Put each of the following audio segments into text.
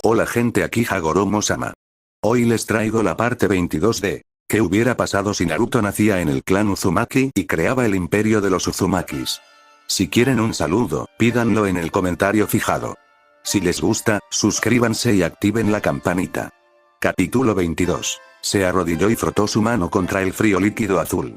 Hola gente, aquí Hagoromo-sama. Hoy les traigo la parte 22 de ¿qué hubiera pasado si Naruto nacía en el clan Uzumaki y creaba el imperio de los Uzumakis? Si quieren un saludo, pídanlo en el comentario fijado. Si les gusta, suscríbanse y activen la campanita. Capítulo 22. Se arrodilló y frotó su mano contra el frío líquido azul.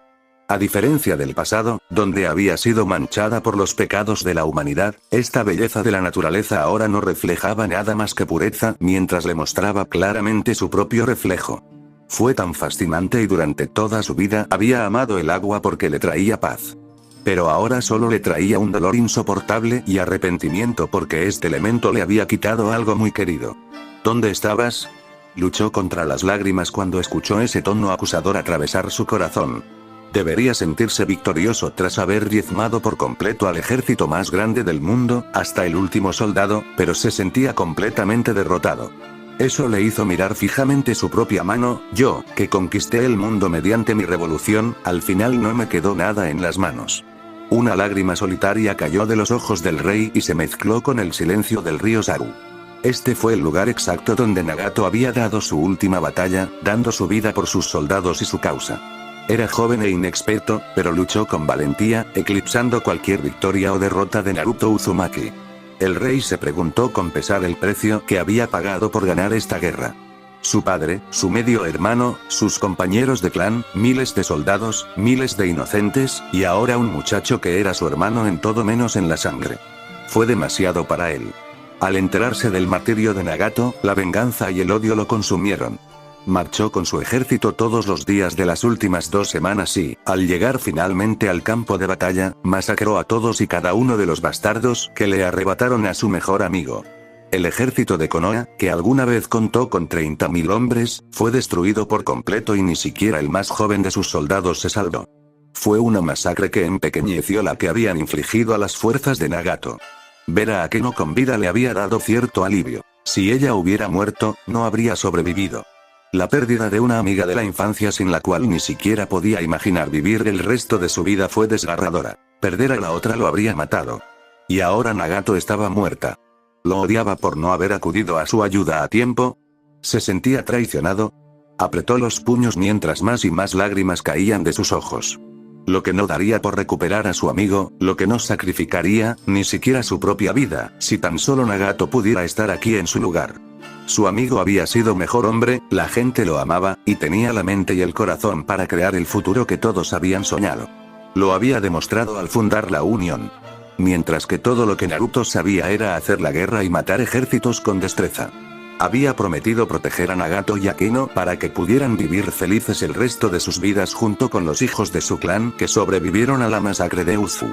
A diferencia del pasado, donde había sido manchada por los pecados de la humanidad, esta belleza de la naturaleza ahora no reflejaba nada más que pureza, mientras le mostraba claramente su propio reflejo. Fue tan fascinante y durante toda su vida había amado el agua porque le traía paz. Pero ahora solo le traía un dolor insoportable y arrepentimiento porque este elemento le había quitado algo muy querido. ¿Dónde estabas? Luchó contra las lágrimas cuando escuchó ese tono acusador atravesar su corazón. Debería sentirse victorioso tras haber diezmado por completo al ejército más grande del mundo, hasta el último soldado, pero se sentía completamente derrotado. Eso le hizo mirar fijamente su propia mano. Yo, que conquisté el mundo mediante mi revolución, al final no me quedó nada en las manos. Una lágrima solitaria cayó de los ojos del rey y se mezcló con el silencio del río Saru. Este fue el lugar exacto donde Nagato había dado su última batalla, dando su vida por sus soldados y su causa. Era joven e inexperto, pero luchó con valentía, eclipsando cualquier victoria o derrota de Naruto Uzumaki. El rey se preguntó con pesar el precio que había pagado por ganar esta guerra. Su padre, su medio hermano, sus compañeros de clan, miles de soldados, miles de inocentes, y ahora un muchacho que era su hermano en todo menos en la sangre. Fue demasiado para él. Al enterarse del martirio de Nagato, la venganza y el odio lo consumieron. Marchó con su ejército todos los días de las últimas 2 semanas y, al llegar finalmente al campo de batalla, masacró a todos y cada uno de los bastardos que le arrebataron a su mejor amigo. El ejército de Konoha, que alguna vez contó con 30.000 hombres, fue destruido por completo y ni siquiera el más joven de sus soldados se salvó. Fue una masacre que empequeñeció la que habían infligido a las fuerzas de Nagato. Ver a Akeno con vida le había dado cierto alivio. Si ella hubiera muerto, no habría sobrevivido. La pérdida de una amiga de la infancia sin la cual ni siquiera podía imaginar vivir el resto de su vida fue desgarradora. Perder a la otra lo habría matado. Y ahora Nagato estaba muerta. ¿Lo odiaba por no haber acudido a su ayuda a tiempo? ¿Se sentía traicionado? Apretó los puños mientras más y más lágrimas caían de sus ojos. Lo que no daría por recuperar a su amigo, lo que no sacrificaría, ni siquiera su propia vida, si tan solo Nagato pudiera estar aquí en su lugar. Su amigo había sido mejor hombre, la gente lo amaba, y tenía la mente y el corazón para crear el futuro que todos habían soñado. Lo había demostrado al fundar la Unión. Mientras que todo lo que Naruto sabía era hacer la guerra y matar ejércitos con destreza. Había prometido proteger a Nagato y Akeno para que pudieran vivir felices el resto de sus vidas junto con los hijos de su clan que sobrevivieron a la masacre de Uzu.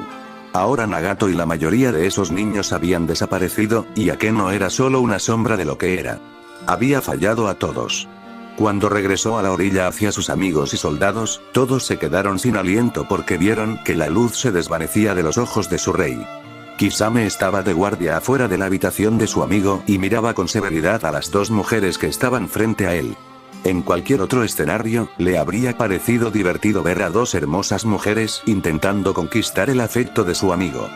Ahora Nagato y la mayoría de esos niños habían desaparecido, y Akeno era solo una sombra de lo que era. Había fallado a todos. Cuando regresó a la orilla hacia sus amigos y soldados, todos se quedaron sin aliento porque vieron que la luz se desvanecía de los ojos de su rey. Kisame estaba de guardia afuera de la habitación de su amigo y miraba con severidad a las 2 mujeres que estaban frente a él. En cualquier otro escenario, le habría parecido divertido ver a 2 hermosas mujeres intentando conquistar el afecto de su amigo.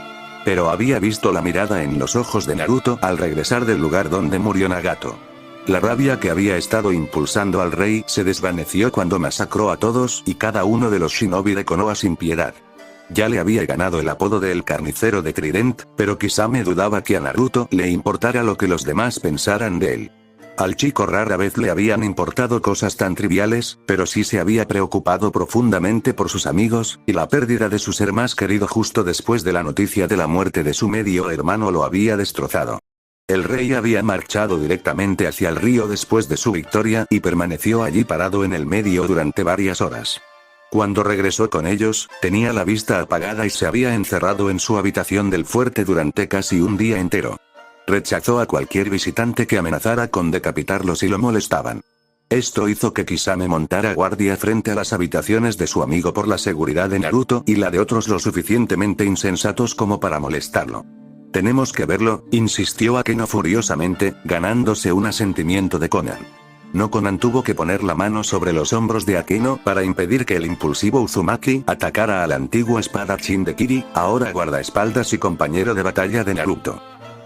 Pero había visto la mirada en los ojos de Naruto al regresar del lugar donde murió Nagato. La rabia que había estado impulsando al rey se desvaneció cuando masacró a todos y cada uno de los shinobi de Konoha sin piedad. Ya le había ganado el apodo de el carnicero de Trident, pero Kisame dudaba que a Naruto le importara lo que los demás pensaran de él. Al chico rara vez le habían importado cosas tan triviales, pero sí se había preocupado profundamente por sus amigos, y la pérdida de su ser más querido justo después de la noticia de la muerte de su medio hermano lo había destrozado. El rey había marchado directamente hacia el río después de su victoria y permaneció allí parado en el medio durante varias horas. Cuando regresó con ellos, tenía la vista apagada y se había encerrado en su habitación del fuerte durante casi un día entero. Rechazó a cualquier visitante que amenazara con decapitarlo si lo molestaban. Esto hizo que Kisame montara guardia frente a las habitaciones de su amigo por la seguridad de Naruto y la de otros lo suficientemente insensatos como para molestarlo. Tenemos que verlo, insistió Akeno furiosamente, ganándose un asentimiento de Konan. No, Konan tuvo que poner la mano sobre los hombros de Akeno para impedir que el impulsivo Uzumaki atacara al antiguo espadachín de Kiri, ahora guardaespaldas y compañero de batalla de Naruto.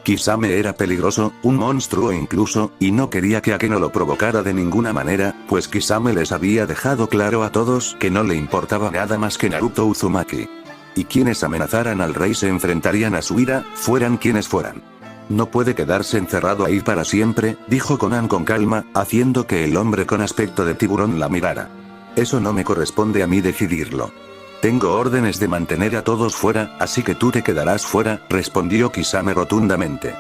Kisame era peligroso, un monstruo incluso, y no quería que Akeno lo provocara de ninguna manera, pues Kisame les había dejado claro a todos que no le importaba nada más que Naruto Uzumaki. Y quienes amenazaran al rey se enfrentarían a su ira, fueran quienes fueran. No puede quedarse encerrado ahí para siempre, dijo Konan con calma, haciendo que el hombre con aspecto de tiburón la mirara. Eso no me corresponde a mí decidirlo. Tengo órdenes de mantener a todos fuera, así que tú te quedarás fuera, respondió Kisame rotundamente.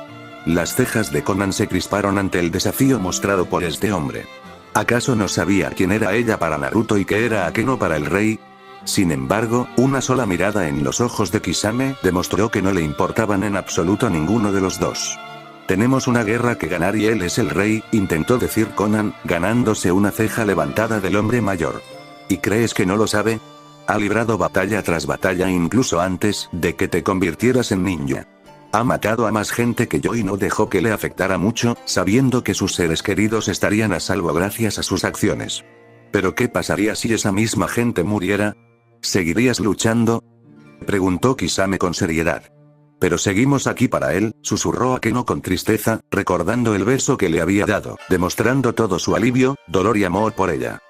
Las cejas de Konan se crisparon ante el desafío mostrado por este hombre. ¿Acaso no sabía quién era ella para Naruto y qué era Akeno para el rey? Sin embargo, una sola mirada en los ojos de Kisame demostró que no le importaban en absoluto ninguno de los dos. Tenemos una guerra que ganar y él es el rey, intentó decir Konan, ganándose una ceja levantada del hombre mayor. ¿Y crees que no lo sabe? Ha librado batalla tras batalla incluso antes de que te convirtieras en ninja. Ha matado a más gente que yo y no dejó que le afectara mucho, sabiendo que sus seres queridos estarían a salvo gracias a sus acciones. ¿Pero qué pasaría si esa misma gente muriera? ¿Seguirías luchando? Preguntó Kisame con seriedad. Pero seguimos aquí para él, susurró Akeno con tristeza, recordando el beso que le había dado, demostrando todo su alivio, dolor y amor por ella.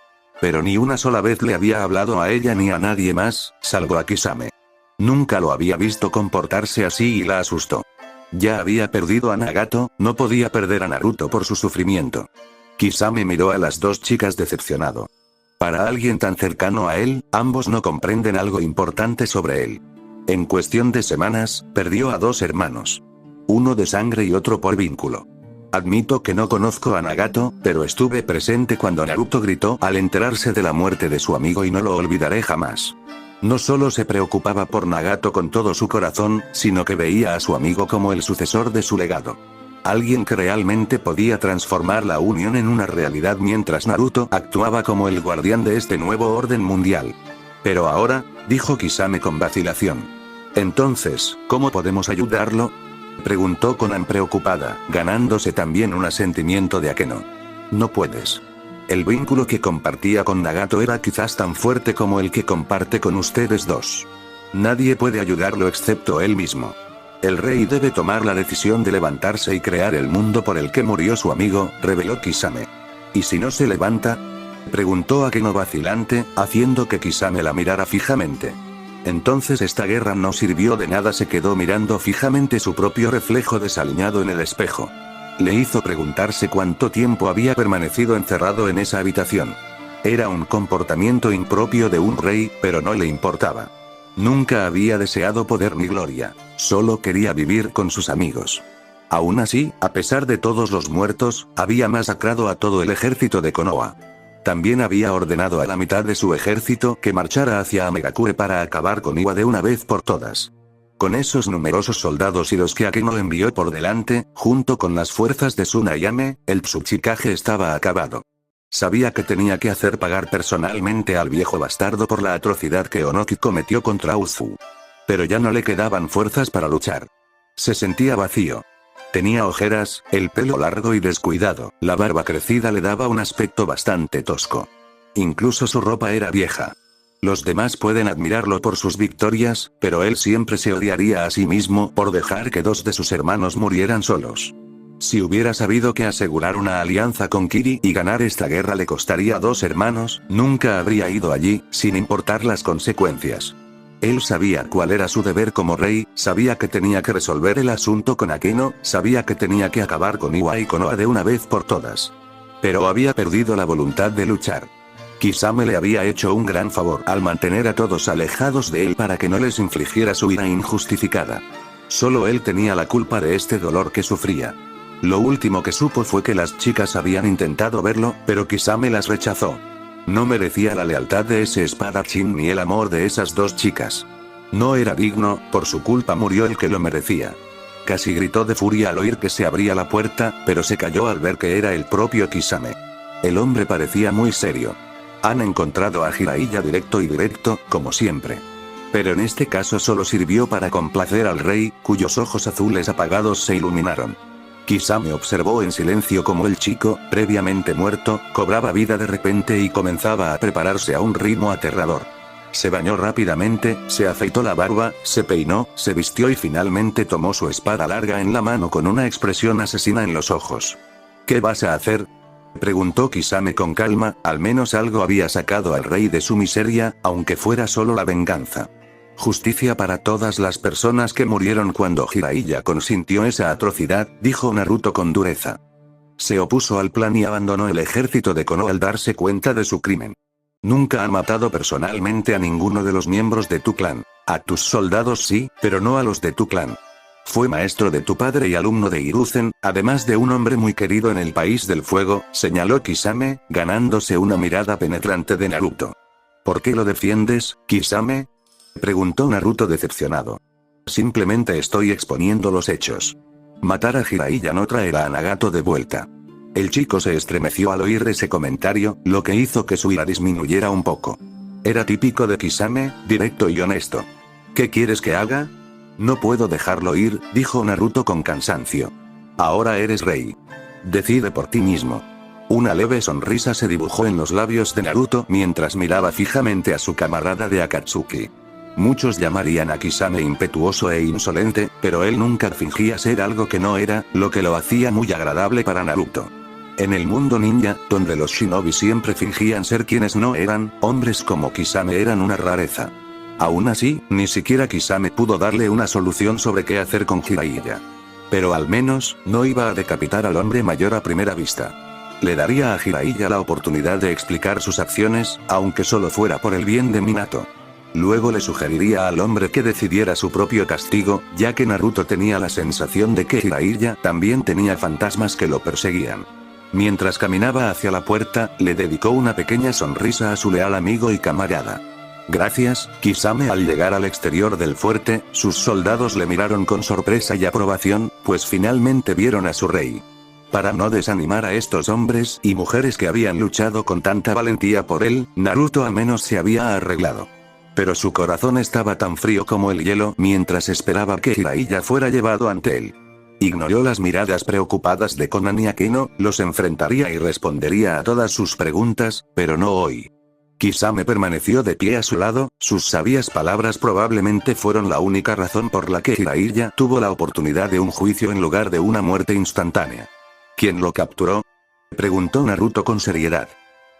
Pero ni una sola vez le había hablado a ella ni a nadie más, salvo a Kisame. Nunca lo había visto comportarse así y la asustó. Ya había perdido a Nagato, no podía perder a Naruto por su sufrimiento. Kisame miró a las dos chicas decepcionado. Para alguien tan cercano a él, ambos no comprenden algo importante sobre él. En cuestión de semanas, perdió a dos hermanos. Uno de sangre y otro por vínculo. Admito que no conozco a Nagato, pero estuve presente cuando Naruto gritó al enterarse de la muerte de su amigo y no lo olvidaré jamás. No solo se preocupaba por Nagato con todo su corazón, sino que veía a su amigo como el sucesor de su legado. Alguien que realmente podía transformar la unión en una realidad mientras Naruto actuaba como el guardián de este nuevo orden mundial. Pero ahora, dijo Kisame con vacilación. Entonces, ¿cómo podemos ayudarlo? Preguntó Konan preocupada, ganándose también un asentimiento de Akeno. No puedes. El vínculo que compartía con Nagato era quizás tan fuerte como el que comparte con ustedes dos. Nadie puede ayudarlo excepto él mismo. El rey debe tomar la decisión de levantarse y crear el mundo por el que murió su amigo, reveló Kisame. ¿Y si no se levanta? Preguntó Akeno vacilante, haciendo que Kisame la mirara fijamente. Entonces esta guerra no sirvió de nada, se quedó mirando fijamente su propio reflejo desaliñado en el espejo. Le hizo preguntarse cuánto tiempo había permanecido encerrado en esa habitación. Era un comportamiento impropio de un rey, pero no le importaba. Nunca había deseado poder ni gloria, solo quería vivir con sus amigos. Aún así, a pesar de todos los muertos, había masacrado a todo el ejército de Konoha. También había ordenado a la mitad de su ejército que marchara hacia Amegakure para acabar con Iwa de una vez por todas. Con esos numerosos soldados y los que Akeno envió por delante, junto con las fuerzas de Tsunayame, el Tsuchikage estaba acabado. Sabía que tenía que hacer pagar personalmente al viejo bastardo por la atrocidad que Onoki cometió contra Uzu. Pero ya no le quedaban fuerzas para luchar. Se sentía vacío. Tenía ojeras, el pelo largo y descuidado, la barba crecida le daba un aspecto bastante tosco. Incluso su ropa era vieja. Los demás pueden admirarlo por sus victorias, pero él siempre se odiaría a sí mismo por dejar que dos de sus hermanos murieran solos. Si hubiera sabido que asegurar una alianza con Kiri y ganar esta guerra le costaría a dos hermanos, nunca habría ido allí, sin importar las consecuencias. Él sabía cuál era su deber como rey, sabía que tenía que resolver el asunto con Akeno, sabía que tenía que acabar con Iwa y Konoha de una vez por todas. Pero había perdido la voluntad de luchar. Kisame le había hecho un gran favor al mantener a todos alejados de él para que no les infligiera su ira injustificada. Solo él tenía la culpa de este dolor que sufría. Lo último que supo fue que las chicas habían intentado verlo, pero Kisame las rechazó. No merecía la lealtad de ese espadachín ni el amor de esas dos chicas. No era digno, por su culpa murió el que lo merecía. Casi gritó de furia al oír que se abría la puerta, pero se calló al ver que era el propio Kisame. El hombre parecía muy serio. Han encontrado a Jiraiya directo y directo, como siempre. Pero en este caso solo sirvió para complacer al rey, cuyos ojos azules apagados se iluminaron. Kisame observó en silencio cómo el chico, previamente muerto, cobraba vida de repente y comenzaba a prepararse a un ritmo aterrador. Se bañó rápidamente, se afeitó la barba, se peinó, se vistió y finalmente tomó su espada larga en la mano con una expresión asesina en los ojos. ¿Qué vas a hacer?, preguntó Kisame con calma. Al menos algo había sacado al rey de su miseria, aunque fuera solo la venganza. Justicia para todas las personas que murieron cuando Jiraiya consintió esa atrocidad, dijo Naruto con dureza. Se opuso al plan y abandonó el ejército de Konoha al darse cuenta de su crimen. Nunca ha matado personalmente a ninguno de los miembros de tu clan. A tus soldados sí, pero no a los de tu clan. Fue maestro de tu padre y alumno de Hiruzen, además de un hombre muy querido en el país del fuego, señaló Kisame, ganándose una mirada penetrante de Naruto. ¿Por qué lo defiendes, Kisame?, preguntó Naruto decepcionado. Simplemente estoy exponiendo los hechos. Matar a Jiraiya no traerá a Nagato de vuelta. El chico se estremeció al oír ese comentario, lo que hizo que su ira disminuyera un poco. Era típico de Kisame, directo y honesto. ¿Qué quieres que haga? No puedo dejarlo ir, dijo Naruto con cansancio. Ahora eres rey. Decide por ti mismo. Una leve sonrisa se dibujó en los labios de Naruto mientras miraba fijamente a su camarada de Akatsuki. Muchos llamarían a Kisame impetuoso e insolente, pero él nunca fingía ser algo que no era, lo que lo hacía muy agradable para Naruto. En el mundo ninja, donde los shinobi siempre fingían ser quienes no eran, hombres como Kisame eran una rareza. Aún así, ni siquiera Kisame pudo darle una solución sobre qué hacer con Jiraiya. Pero al menos, no iba a decapitar al hombre mayor a primera vista. Le daría a Jiraiya la oportunidad de explicar sus acciones, aunque solo fuera por el bien de Minato. Luego le sugeriría al hombre que decidiera su propio castigo, ya que Naruto tenía la sensación de que Jiraiya también tenía fantasmas que lo perseguían. Mientras caminaba hacia la puerta, le dedicó una pequeña sonrisa a su leal amigo y camarada. Gracias, Kisame. Al llegar al exterior del fuerte, sus soldados le miraron con sorpresa y aprobación, pues finalmente vieron a su rey. Para no desanimar a estos hombres y mujeres que habían luchado con tanta valentía por él, Naruto al menos se había arreglado. Pero su corazón estaba tan frío como el hielo mientras esperaba que Jiraiya fuera llevado ante él. Ignoró las miradas preocupadas de Konan y Akino, los enfrentaría y respondería a todas sus preguntas, pero no hoy. Kisame permaneció de pie a su lado, sus sabias palabras probablemente fueron la única razón por la que Jiraiya tuvo la oportunidad de un juicio en lugar de una muerte instantánea. ¿Quién lo capturó?, preguntó Naruto con seriedad.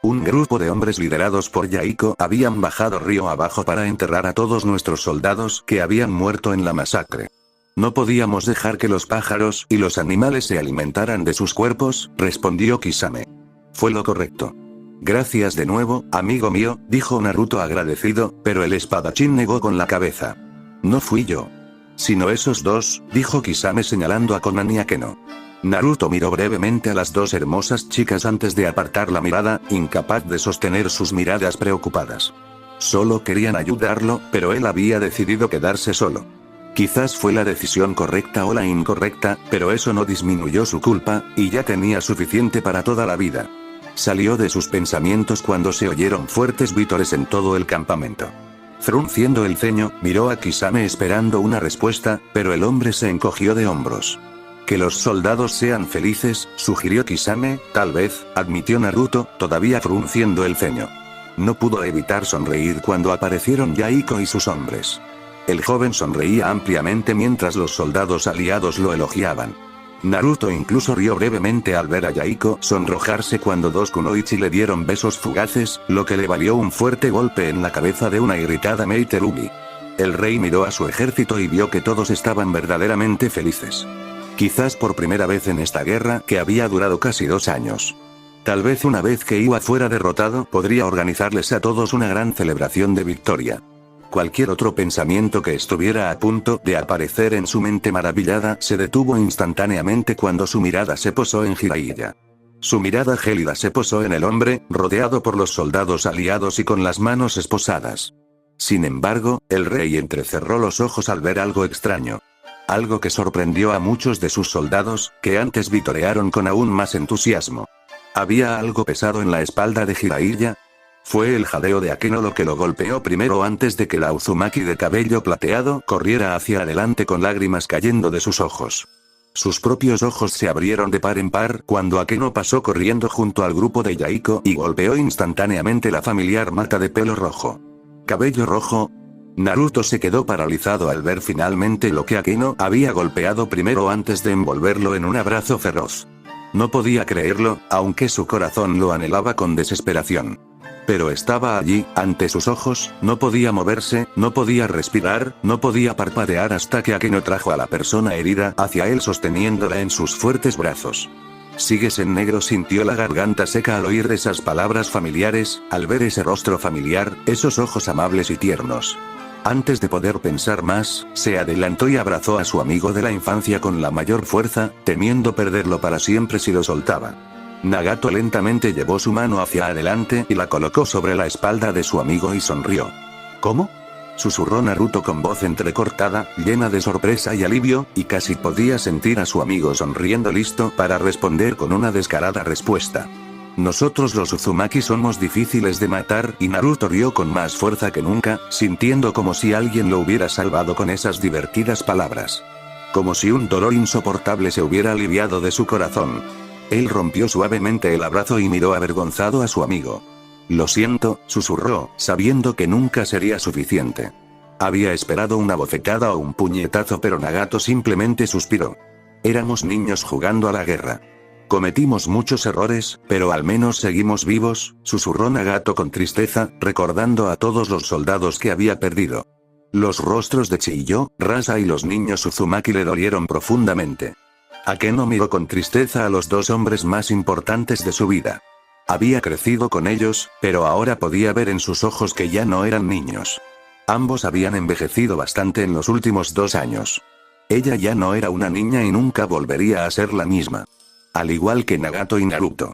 Un grupo de hombres liderados por Yaiko habían bajado río abajo para enterrar a todos nuestros soldados que habían muerto en la masacre. No podíamos dejar que los pájaros y los animales se alimentaran de sus cuerpos, respondió Kisame. Fue lo correcto. Gracias de nuevo, amigo mío, dijo Naruto agradecido, pero el espadachín negó con la cabeza. No fui yo. Sino esos dos, dijo Kisame señalando a Konan y a Akeno. Naruto miró brevemente a las dos hermosas chicas antes de apartar la mirada, incapaz de sostener sus miradas preocupadas. Solo querían ayudarlo, pero él había decidido quedarse solo. Quizás fue la decisión correcta o la incorrecta, pero eso no disminuyó su culpa, y ya tenía suficiente para toda la vida. Salió de sus pensamientos cuando se oyeron fuertes vítores en todo el campamento. Frunciendo el ceño, miró a Kisame esperando una respuesta, pero el hombre se encogió de hombros. Que los soldados sean felices, sugirió Kisame, tal vez, admitió Naruto, todavía frunciendo el ceño. No pudo evitar sonreír cuando aparecieron Yaiko y sus hombres. El joven sonreía ampliamente mientras los soldados aliados lo elogiaban. Naruto incluso rió brevemente al ver a Yaiko sonrojarse cuando dos kunoichi le dieron besos fugaces, lo que le valió un fuerte golpe en la cabeza de una irritada Meiterumi. El rey miró a su ejército y vio que todos estaban verdaderamente felices. Quizás por primera vez en esta guerra que había durado casi 2 años. Tal vez una vez que Iwa fuera derrotado podría organizarles a todos una gran celebración de victoria. Cualquier otro pensamiento que estuviera a punto de aparecer en su mente maravillada se detuvo instantáneamente cuando su mirada se posó en Jiraiya. Su mirada gélida se posó en el hombre, rodeado por los soldados aliados y con las manos esposadas. Sin embargo, el rey entrecerró los ojos al ver algo extraño. Algo que sorprendió a muchos de sus soldados, que antes vitorearon con aún más entusiasmo. ¿Había algo pesado en la espalda de Jiraiya? Fue el jadeo de Akeno lo que lo golpeó primero antes de que la Uzumaki de cabello plateado corriera hacia adelante con lágrimas cayendo de sus ojos. Sus propios ojos se abrieron de par en par cuando Akeno pasó corriendo junto al grupo de Yaiko y golpeó instantáneamente la familiar mata de pelo rojo. cabello rojo. Naruto se quedó paralizado al ver finalmente lo que Akeno había golpeado primero antes de envolverlo en un abrazo feroz. No podía creerlo, aunque su corazón lo anhelaba con desesperación. Pero estaba allí, ante sus ojos, no podía moverse, no podía respirar, no podía parpadear hasta que Akeno trajo a la persona herida hacia él sosteniéndola en sus fuertes brazos. Sigues en negro, sintió la garganta seca al oír esas palabras familiares, al ver ese rostro familiar, esos ojos amables y tiernos. Antes de poder pensar más, se adelantó y abrazó a su amigo de la infancia con la mayor fuerza, temiendo perderlo para siempre si lo soltaba. Nagato lentamente llevó su mano hacia adelante y la colocó sobre la espalda de su amigo y sonrió. ¿Cómo?, susurró Naruto con voz entrecortada, llena de sorpresa y alivio, y casi podía sentir a su amigo sonriendo listo para responder con una descarada respuesta. Nosotros los Uzumaki somos difíciles de matar, y Naruto rió con más fuerza que nunca, sintiendo como si alguien lo hubiera salvado con esas divertidas palabras. Como si un dolor insoportable se hubiera aliviado de su corazón. Él rompió suavemente el abrazo y miró avergonzado a su amigo. Lo siento, susurró, sabiendo que nunca sería suficiente. Había esperado una bofetada o un puñetazo, pero Nagato simplemente suspiró. Éramos niños jugando a la guerra. Cometimos muchos errores, pero al menos seguimos vivos, susurró Nagato con tristeza, recordando a todos los soldados que había perdido. Los rostros de Chiyo, Rasa y los niños Uzumaki le dolieron profundamente. Akeno miró con tristeza a los dos hombres más importantes de su vida. Había crecido con ellos, pero ahora podía ver en sus ojos que ya no eran niños. Ambos habían envejecido bastante en los últimos 2 años. Ella ya no era una niña y nunca volvería a ser la misma. Al igual que Nagato y Naruto.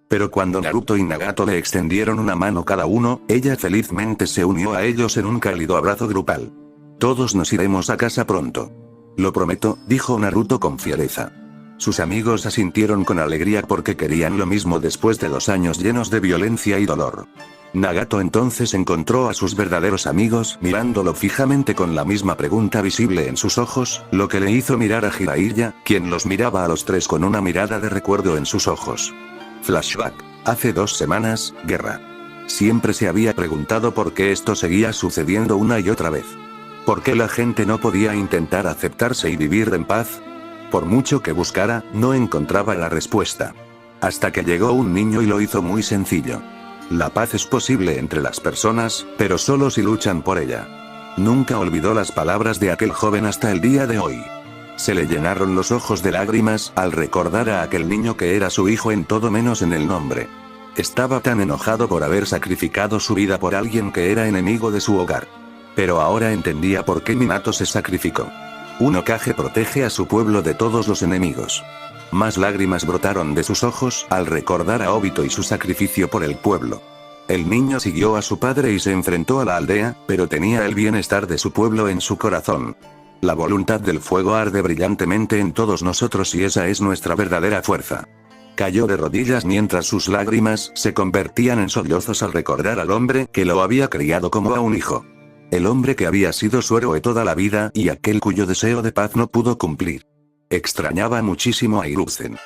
Pero cuando Naruto y Nagato le extendieron una mano cada uno, ella felizmente se unió a ellos en un cálido abrazo grupal. Todos nos iremos a casa pronto. Lo prometo, dijo Naruto con fiereza. Sus amigos asintieron con alegría porque querían lo mismo después de 2 años llenos de violencia y dolor. Nagato entonces encontró a sus verdaderos amigos mirándolo fijamente con la misma pregunta visible en sus ojos, lo que le hizo mirar a Jiraiya, quien los miraba a los tres con una mirada de recuerdo en sus ojos. Flashback. Hace 2 semanas, guerra. Siempre se había preguntado por qué esto seguía sucediendo una y otra vez. ¿Por qué la gente no podía intentar aceptarse y vivir en paz? Por mucho que buscara, no encontraba la respuesta. Hasta que llegó un niño y lo hizo muy sencillo. La paz es posible entre las personas, pero solo si luchan por ella. Nunca olvidó las palabras de aquel joven hasta el día de hoy. Se le llenaron los ojos de lágrimas al recordar a aquel niño que era su hijo en todo menos en el nombre. Estaba tan enojado por haber sacrificado su vida por alguien que era enemigo de su hogar. Pero ahora entendía por qué Minato se sacrificó. Un Hokage protege a su pueblo de todos los enemigos. Más lágrimas brotaron de sus ojos al recordar a Obito y su sacrificio por el pueblo. El niño siguió a su padre y se enfrentó a la aldea, pero tenía el bienestar de su pueblo en su corazón. La voluntad del fuego arde brillantemente en todos nosotros y esa es nuestra verdadera fuerza. Cayó de rodillas mientras sus lágrimas se convertían en sollozos al recordar al hombre que lo había criado como a un hijo. El hombre que había sido su héroe toda la vida y aquel cuyo deseo de paz no pudo cumplir. Extrañaba muchísimo a Hiruzen.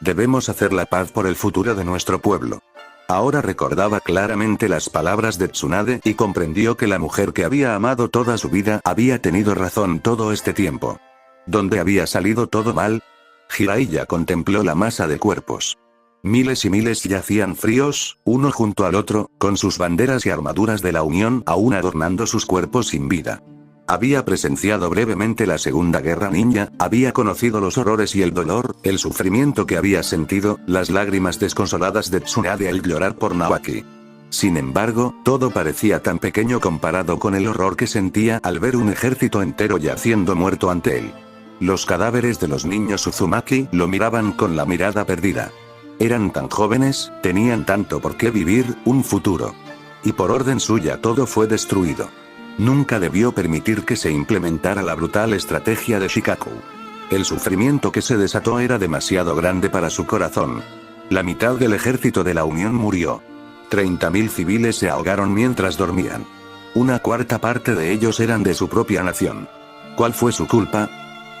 Debemos hacer la paz por el futuro de nuestro pueblo. Ahora recordaba claramente las palabras de Tsunade y comprendió que la mujer que había amado toda su vida había tenido razón todo este tiempo. ¿Dónde había salido todo mal? Jiraiya contempló la masa de cuerpos. Miles y miles yacían fríos, uno junto al otro, con sus banderas y armaduras de la Unión aún adornando sus cuerpos sin vida. Había presenciado brevemente la Segunda Guerra Ninja, había conocido los horrores y el dolor, el sufrimiento que había sentido, las lágrimas desconsoladas de Tsunade al llorar por Naoki. Sin embargo, todo parecía tan pequeño comparado con el horror que sentía al ver un ejército entero yaciendo muerto ante él. Los cadáveres de los niños Uzumaki lo miraban con la mirada perdida. Eran tan jóvenes, tenían tanto por qué vivir, un futuro. Y por orden suya todo fue destruido. Nunca debió permitir que se implementara la brutal estrategia de Shikaku. El sufrimiento que se desató era demasiado grande para su corazón. La mitad del ejército de la Unión murió. 30.000 civiles se ahogaron mientras dormían. Una cuarta parte de ellos eran de su propia nación. ¿Cuál fue su culpa?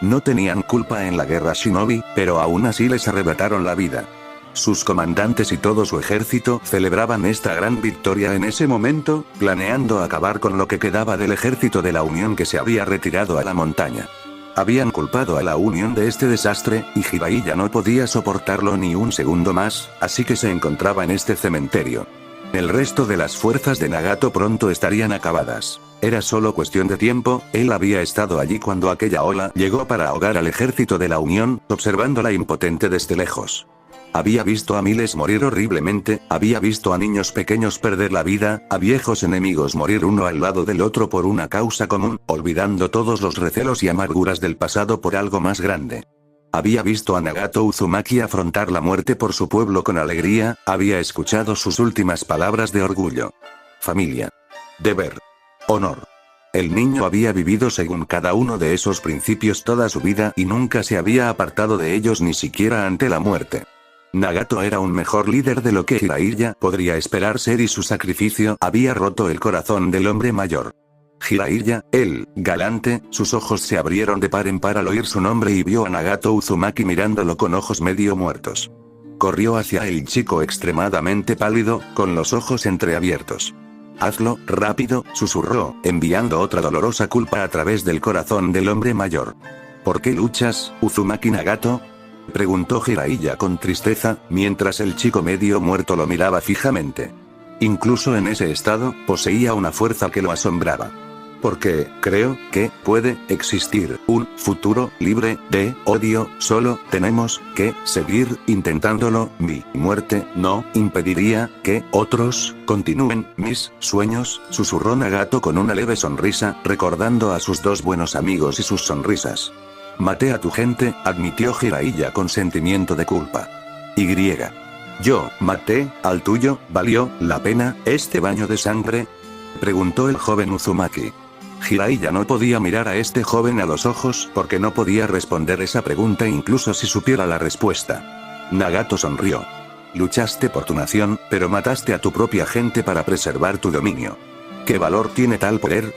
No tenían culpa en la guerra Shinobi, pero aún así les arrebataron la vida. Sus comandantes y todo su ejército celebraban esta gran victoria en ese momento, planeando acabar con lo que quedaba del ejército de la Unión que se había retirado a la montaña. Habían culpado a la Unión de este desastre, y Jiraiya no podía soportarlo ni un segundo más, así que se encontraba en este cementerio. El resto de las fuerzas de Nagato pronto estarían acabadas. Era solo cuestión de tiempo, él había estado allí cuando aquella ola llegó para ahogar al ejército de la Unión, observándola impotente desde lejos. Había visto a miles morir horriblemente, había visto a niños pequeños perder la vida, a viejos enemigos morir uno al lado del otro por una causa común, olvidando todos los recelos y amarguras del pasado por algo más grande. Había visto a Nagato Uzumaki afrontar la muerte por su pueblo con alegría, había escuchado sus últimas palabras de orgullo. Familia. Deber. Honor. El niño había vivido según cada uno de esos principios toda su vida y nunca se había apartado de ellos ni siquiera ante la muerte. Nagato era un mejor líder de lo que Jiraiya podría esperar ser y su sacrificio había roto el corazón del hombre mayor. Jiraiya, el galante, sus ojos se abrieron de par en par al oír su nombre y vio a Nagato Uzumaki mirándolo con ojos medio muertos. Corrió hacia el chico extremadamente pálido, con los ojos entreabiertos. Hazlo, rápido, susurró, enviando otra dolorosa culpa a través del corazón del hombre mayor. ¿Por qué luchas, Uzumaki Nagato? Preguntó Jiraiya con tristeza, mientras el chico medio muerto lo miraba fijamente. Incluso en ese estado, poseía una fuerza que lo asombraba. Porque, creo, que, puede, existir, un futuro, libre, de, odio, solo, tenemos, que, seguir, intentándolo, mi muerte, no, impediría, que, otros, continúen, mis, sueños, susurró Nagato con una leve sonrisa, recordando a sus dos buenos amigos y sus sonrisas. Maté a tu gente, admitió Jiraiya con sentimiento de culpa. Yo, maté, al tuyo, ¿valió la pena, este baño de sangre? Preguntó el joven Uzumaki. Jiraiya no podía mirar a este joven a los ojos porque no podía responder esa pregunta incluso si supiera la respuesta. Nagato sonrió. Luchaste por tu nación, pero mataste a tu propia gente para preservar tu dominio. ¿Qué valor tiene tal poder?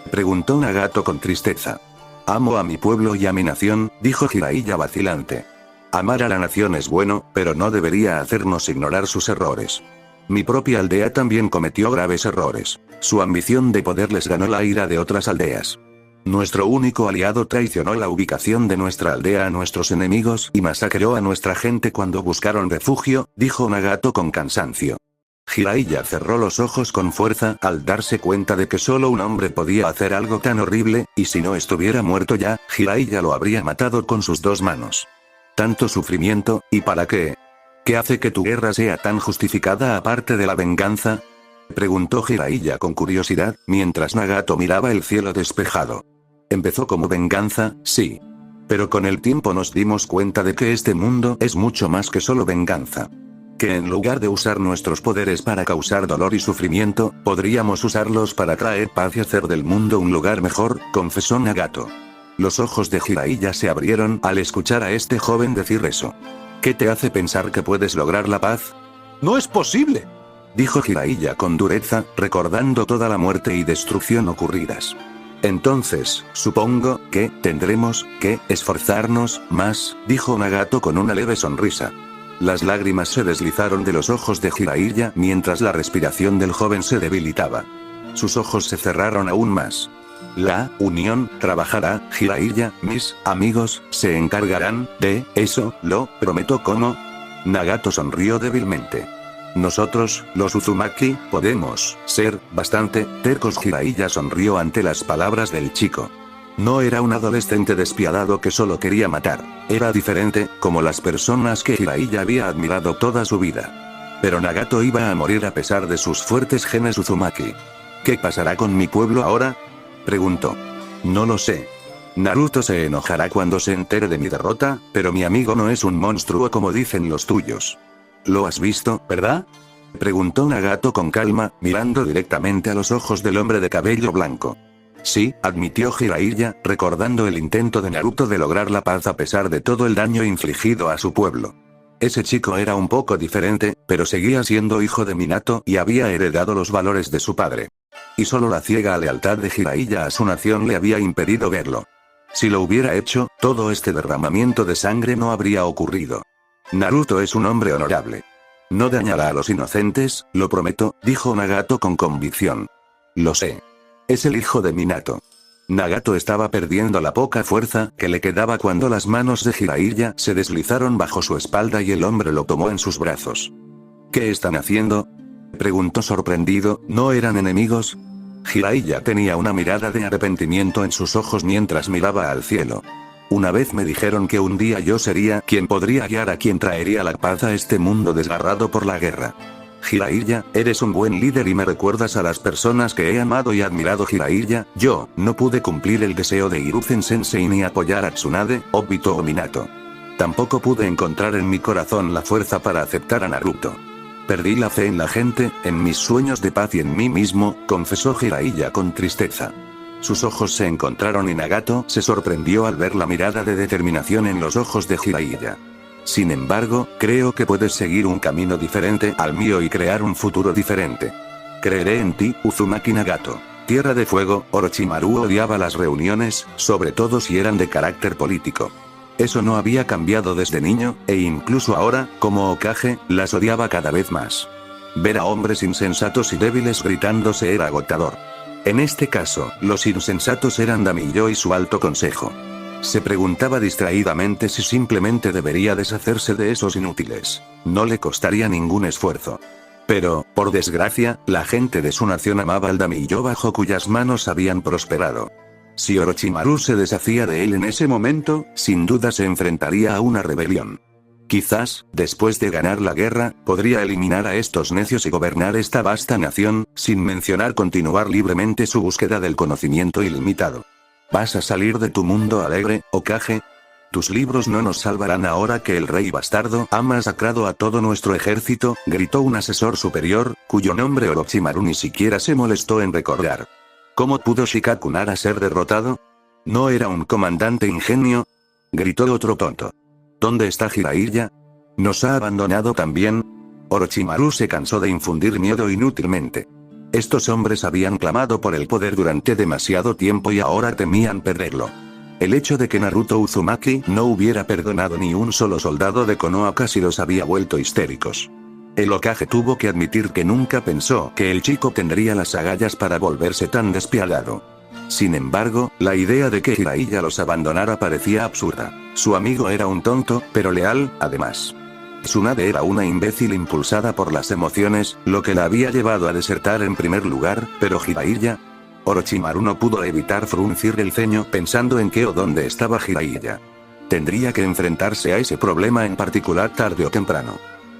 Preguntó Nagato con tristeza. Amo a mi pueblo y a mi nación, dijo Jiraiya vacilante. Amar a la nación es bueno, pero no debería hacernos ignorar sus errores. Mi propia aldea también cometió graves errores. Su ambición de poder les ganó la ira de otras aldeas. Nuestro único aliado traicionó la ubicación de nuestra aldea a nuestros enemigos y masacró a nuestra gente cuando buscaron refugio, dijo Nagato con cansancio. Jiraiya cerró los ojos con fuerza al darse cuenta de que solo un hombre podía hacer algo tan horrible, y si no estuviera muerto ya, Jiraiya lo habría matado con sus dos manos. Tanto sufrimiento, ¿y para qué? ¿Qué hace que tu guerra sea tan justificada aparte de la venganza? Preguntó Jiraiya con curiosidad, mientras Nagato miraba el cielo despejado. Empezó como venganza, sí. Pero con el tiempo nos dimos cuenta de que este mundo es mucho más que solo venganza. Que en lugar de usar nuestros poderes para causar dolor y sufrimiento, podríamos usarlos para traer paz y hacer del mundo un lugar mejor, confesó Nagato. Los ojos de Jiraiya se abrieron al escuchar a este joven decir eso. ¿Qué te hace pensar que puedes lograr la paz? ¡No es posible!, dijo Jiraiya con dureza, recordando toda la muerte y destrucción ocurridas. Entonces, supongo que tendremos que esforzarnos más, dijo Nagato con una leve sonrisa. Las lágrimas se deslizaron de los ojos de Jiraiya mientras la respiración del joven se debilitaba. Sus ojos se cerraron aún más. La Unión trabajará, Jiraiya, mis amigos se encargarán de eso, lo prometo. ¿Cómo? Nagato sonrió débilmente. Nosotros, los Uzumaki, podemos ser bastante tercos. Jiraiya sonrió ante las palabras del chico. No era un adolescente despiadado que solo quería matar. Era diferente, como las personas que Jiraiya había admirado toda su vida. Pero Nagato iba a morir a pesar de sus fuertes genes Uzumaki. ¿Qué pasará con mi pueblo ahora?, preguntó. No lo sé. Naruto se enojará cuando se entere de mi derrota, pero mi amigo no es un monstruo como dicen los tuyos. ¿Lo has visto, verdad?, preguntó Nagato con calma, mirando directamente a los ojos del hombre de cabello blanco. Sí, admitió Jiraiya, recordando el intento de Naruto de lograr la paz a pesar de todo el daño infligido a su pueblo. Ese chico era un poco diferente, pero seguía siendo hijo de Minato y había heredado los valores de su padre. Y solo la ciega lealtad de Jiraiya a su nación le había impedido verlo. Si lo hubiera hecho, todo este derramamiento de sangre no habría ocurrido. Naruto es un hombre honorable. No dañará a los inocentes, lo prometo, dijo Nagato con convicción. Lo sé. Es el hijo de Minato. Nagato estaba perdiendo la poca fuerza que le quedaba cuando las manos de Jiraiya se deslizaron bajo su espalda y el hombre lo tomó en sus brazos. ¿Qué están haciendo?, preguntó sorprendido. ¿No eran enemigos? Jiraiya tenía una mirada de arrepentimiento en sus ojos mientras miraba al cielo. Una vez me dijeron que un día yo sería quien podría guiar a quien traería la paz a este mundo desgarrado por la guerra. Jiraiya, eres un buen líder y me recuerdas a las personas que he amado y admirado. Jiraiya, yo no pude cumplir el deseo de Hiruzen Sensei ni apoyar a Tsunade, Obito o Minato. Tampoco pude encontrar en mi corazón la fuerza para aceptar a Naruto. Perdí la fe en la gente, en mis sueños de paz y en mí mismo, confesó Jiraiya con tristeza. Sus ojos se encontraron y Nagato se sorprendió al ver la mirada de determinación en los ojos de Jiraiya. Sin embargo, creo que puedes seguir un camino diferente al mío y crear un futuro diferente. Creeré en ti, Uzumaki Nagato. Tierra de Fuego. Orochimaru odiaba las reuniones, sobre todo si eran de carácter político. Eso no había cambiado desde niño, e incluso ahora, como Hokage, las odiaba cada vez más. Ver a hombres insensatos y débiles gritándose era agotador. En este caso, los insensatos eran Damijo y su alto consejo. Se preguntaba distraídamente si simplemente debería deshacerse de esos inútiles. No le costaría ningún esfuerzo. Pero, por desgracia, la gente de su nación amaba al Damijo bajo cuyas manos habían prosperado. Si Orochimaru se deshacía de él en ese momento, sin duda se enfrentaría a una rebelión. Quizás, después de ganar la guerra, podría eliminar a estos necios y gobernar esta vasta nación, sin mencionar continuar libremente su búsqueda del conocimiento ilimitado. ¿Vas a salir de tu mundo alegre, Hokage? Tus libros no nos salvarán ahora que el rey bastardo ha masacrado a todo nuestro ejército, gritó un asesor superior, cuyo nombre Orochimaru ni siquiera se molestó en recordar. ¿Cómo pudo Shikaku Nara ser derrotado? ¿No era un comandante ingenio?, gritó otro tonto. ¿Dónde está Jiraiya? ¿Nos ha abandonado también? Orochimaru se cansó de infundir miedo inútilmente. Estos hombres habían clamado por el poder durante demasiado tiempo y ahora temían perderlo. El hecho de que Naruto Uzumaki no hubiera perdonado ni un solo soldado de Konoha casi los había vuelto histéricos. El Hokage tuvo que admitir que nunca pensó que el chico tendría las agallas para volverse tan despiadado. Sin embargo, la idea de que Jiraiya los abandonara parecía absurda. Su amigo era un tonto, pero leal, además. Tsunade era una imbécil impulsada por las emociones, lo que la había llevado a desertar en primer lugar, pero Jiraiya... Orochimaru no pudo evitar fruncir el ceño pensando en qué o dónde estaba Jiraiya. Tendría que enfrentarse a ese problema en particular tarde o temprano.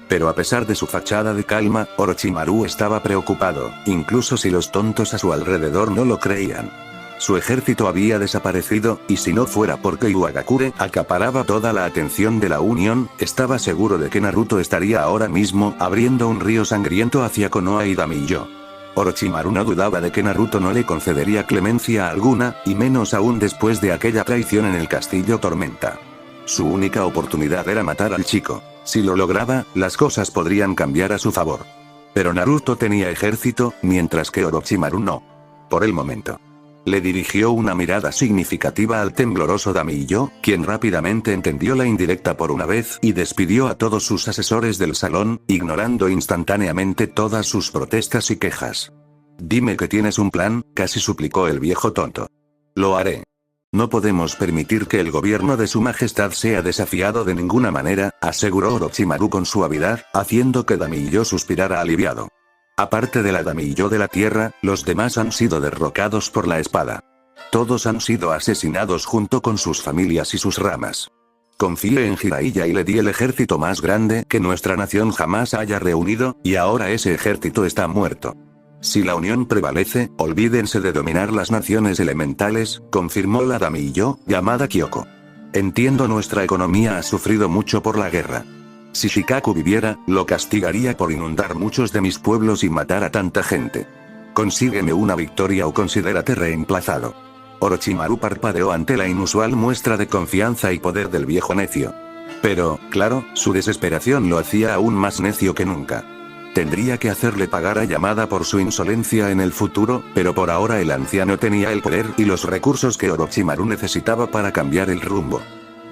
Pero a pesar de su fachada de calma, Orochimaru estaba preocupado, incluso si los tontos a su alrededor no lo creían. Su ejército había desaparecido, y si no fuera porque Iwagakure acaparaba toda la atención de la Unión, estaba seguro de que Naruto estaría ahora mismo abriendo un río sangriento hacia Konoha y Damijo. Orochimaru no dudaba de que Naruto no le concedería clemencia alguna, y menos aún después de aquella traición en el castillo Tormenta. Su única oportunidad era matar al chico. Si lo lograba, las cosas podrían cambiar a su favor. Pero Naruto tenía ejército, mientras que Orochimaru no. Por el momento. Le dirigió una mirada significativa al tembloroso Damijo, quien rápidamente entendió la indirecta por una vez y despidió a todos sus asesores del salón, ignorando instantáneamente todas sus protestas y quejas. Dime que tienes un plan, casi suplicó el viejo tonto. Lo haré. No podemos permitir que el gobierno de su majestad sea desafiado de ninguna manera, aseguró Orochimaru con suavidad, haciendo que Damijo suspirara aliviado. Aparte de la Damijo de la tierra, los demás han sido derrocados por la espada. Todos han sido asesinados junto con sus familias y sus ramas. Confié en Jiraiya y le di el ejército más grande que nuestra nación jamás haya reunido, y ahora ese ejército está muerto. Si la unión prevalece, olvídense de dominar las naciones elementales, confirmó la Damijo, llamada Kyoko. Entiendo nuestra economía ha sufrido mucho por la guerra. Si Shikaku viviera, lo castigaría por inundar muchos de mis pueblos y matar a tanta gente. Consígueme una victoria o considérate reemplazado. Orochimaru parpadeó ante la inusual muestra de confianza y poder del viejo necio. Pero, claro, su desesperación lo hacía aún más necio que nunca. Tendría que hacerle pagar a Yamada por su insolencia en el futuro, pero por ahora el anciano tenía el poder y los recursos que Orochimaru necesitaba para cambiar el rumbo.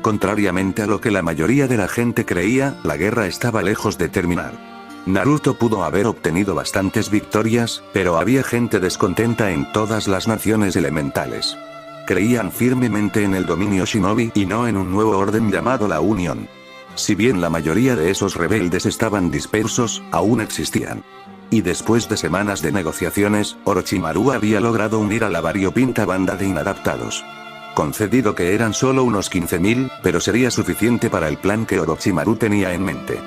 Contrariamente a lo que la mayoría de la gente creía, la guerra estaba lejos de terminar. Naruto pudo haber obtenido bastantes victorias, pero había gente descontenta en todas las naciones elementales. Creían firmemente en el dominio shinobi y no en un nuevo orden llamado la Unión. Si bien la mayoría de esos rebeldes estaban dispersos, aún existían. Y después de semanas de negociaciones, Orochimaru había logrado unir a la variopinta banda de inadaptados. Concedido que eran solo unos 15.000, pero sería suficiente para el plan que Orochimaru tenía en mente.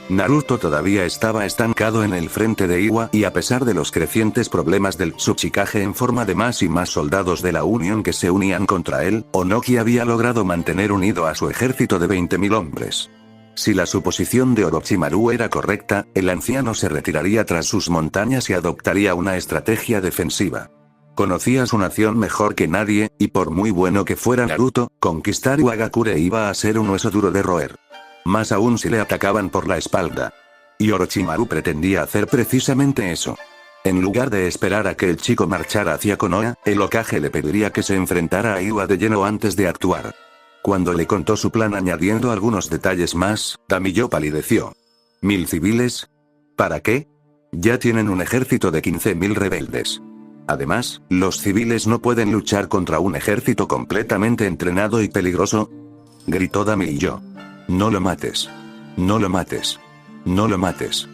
Naruto todavía estaba estancado en el frente de Iwa y a pesar de los crecientes problemas del Tsuchikage en forma de más y más soldados de la Unión que se unían contra él, Onoki había logrado mantener unido a su ejército de 20.000 hombres. Si la suposición de Orochimaru era correcta, el anciano se retiraría tras sus montañas y adoptaría una estrategia defensiva. Conocía su nación mejor que nadie, y por muy bueno que fuera Naruto, conquistar Iwagakure iba a ser un hueso duro de roer. Más aún si le atacaban por la espalda. Y Orochimaru pretendía hacer precisamente eso. En lugar de esperar a que el chico marchara hacia Konoha, el Hokage le pediría que se enfrentara a Iwa de lleno antes de actuar. Cuando le contó su plan añadiendo algunos detalles más, Damijo palideció. ¿1000 civiles? ¿Para qué? Ya tienen un ejército de 15.000 rebeldes. Además, los civiles no pueden luchar contra un ejército completamente entrenado y peligroso. Gritó Damijo. No lo mates. No lo mates. No lo mates.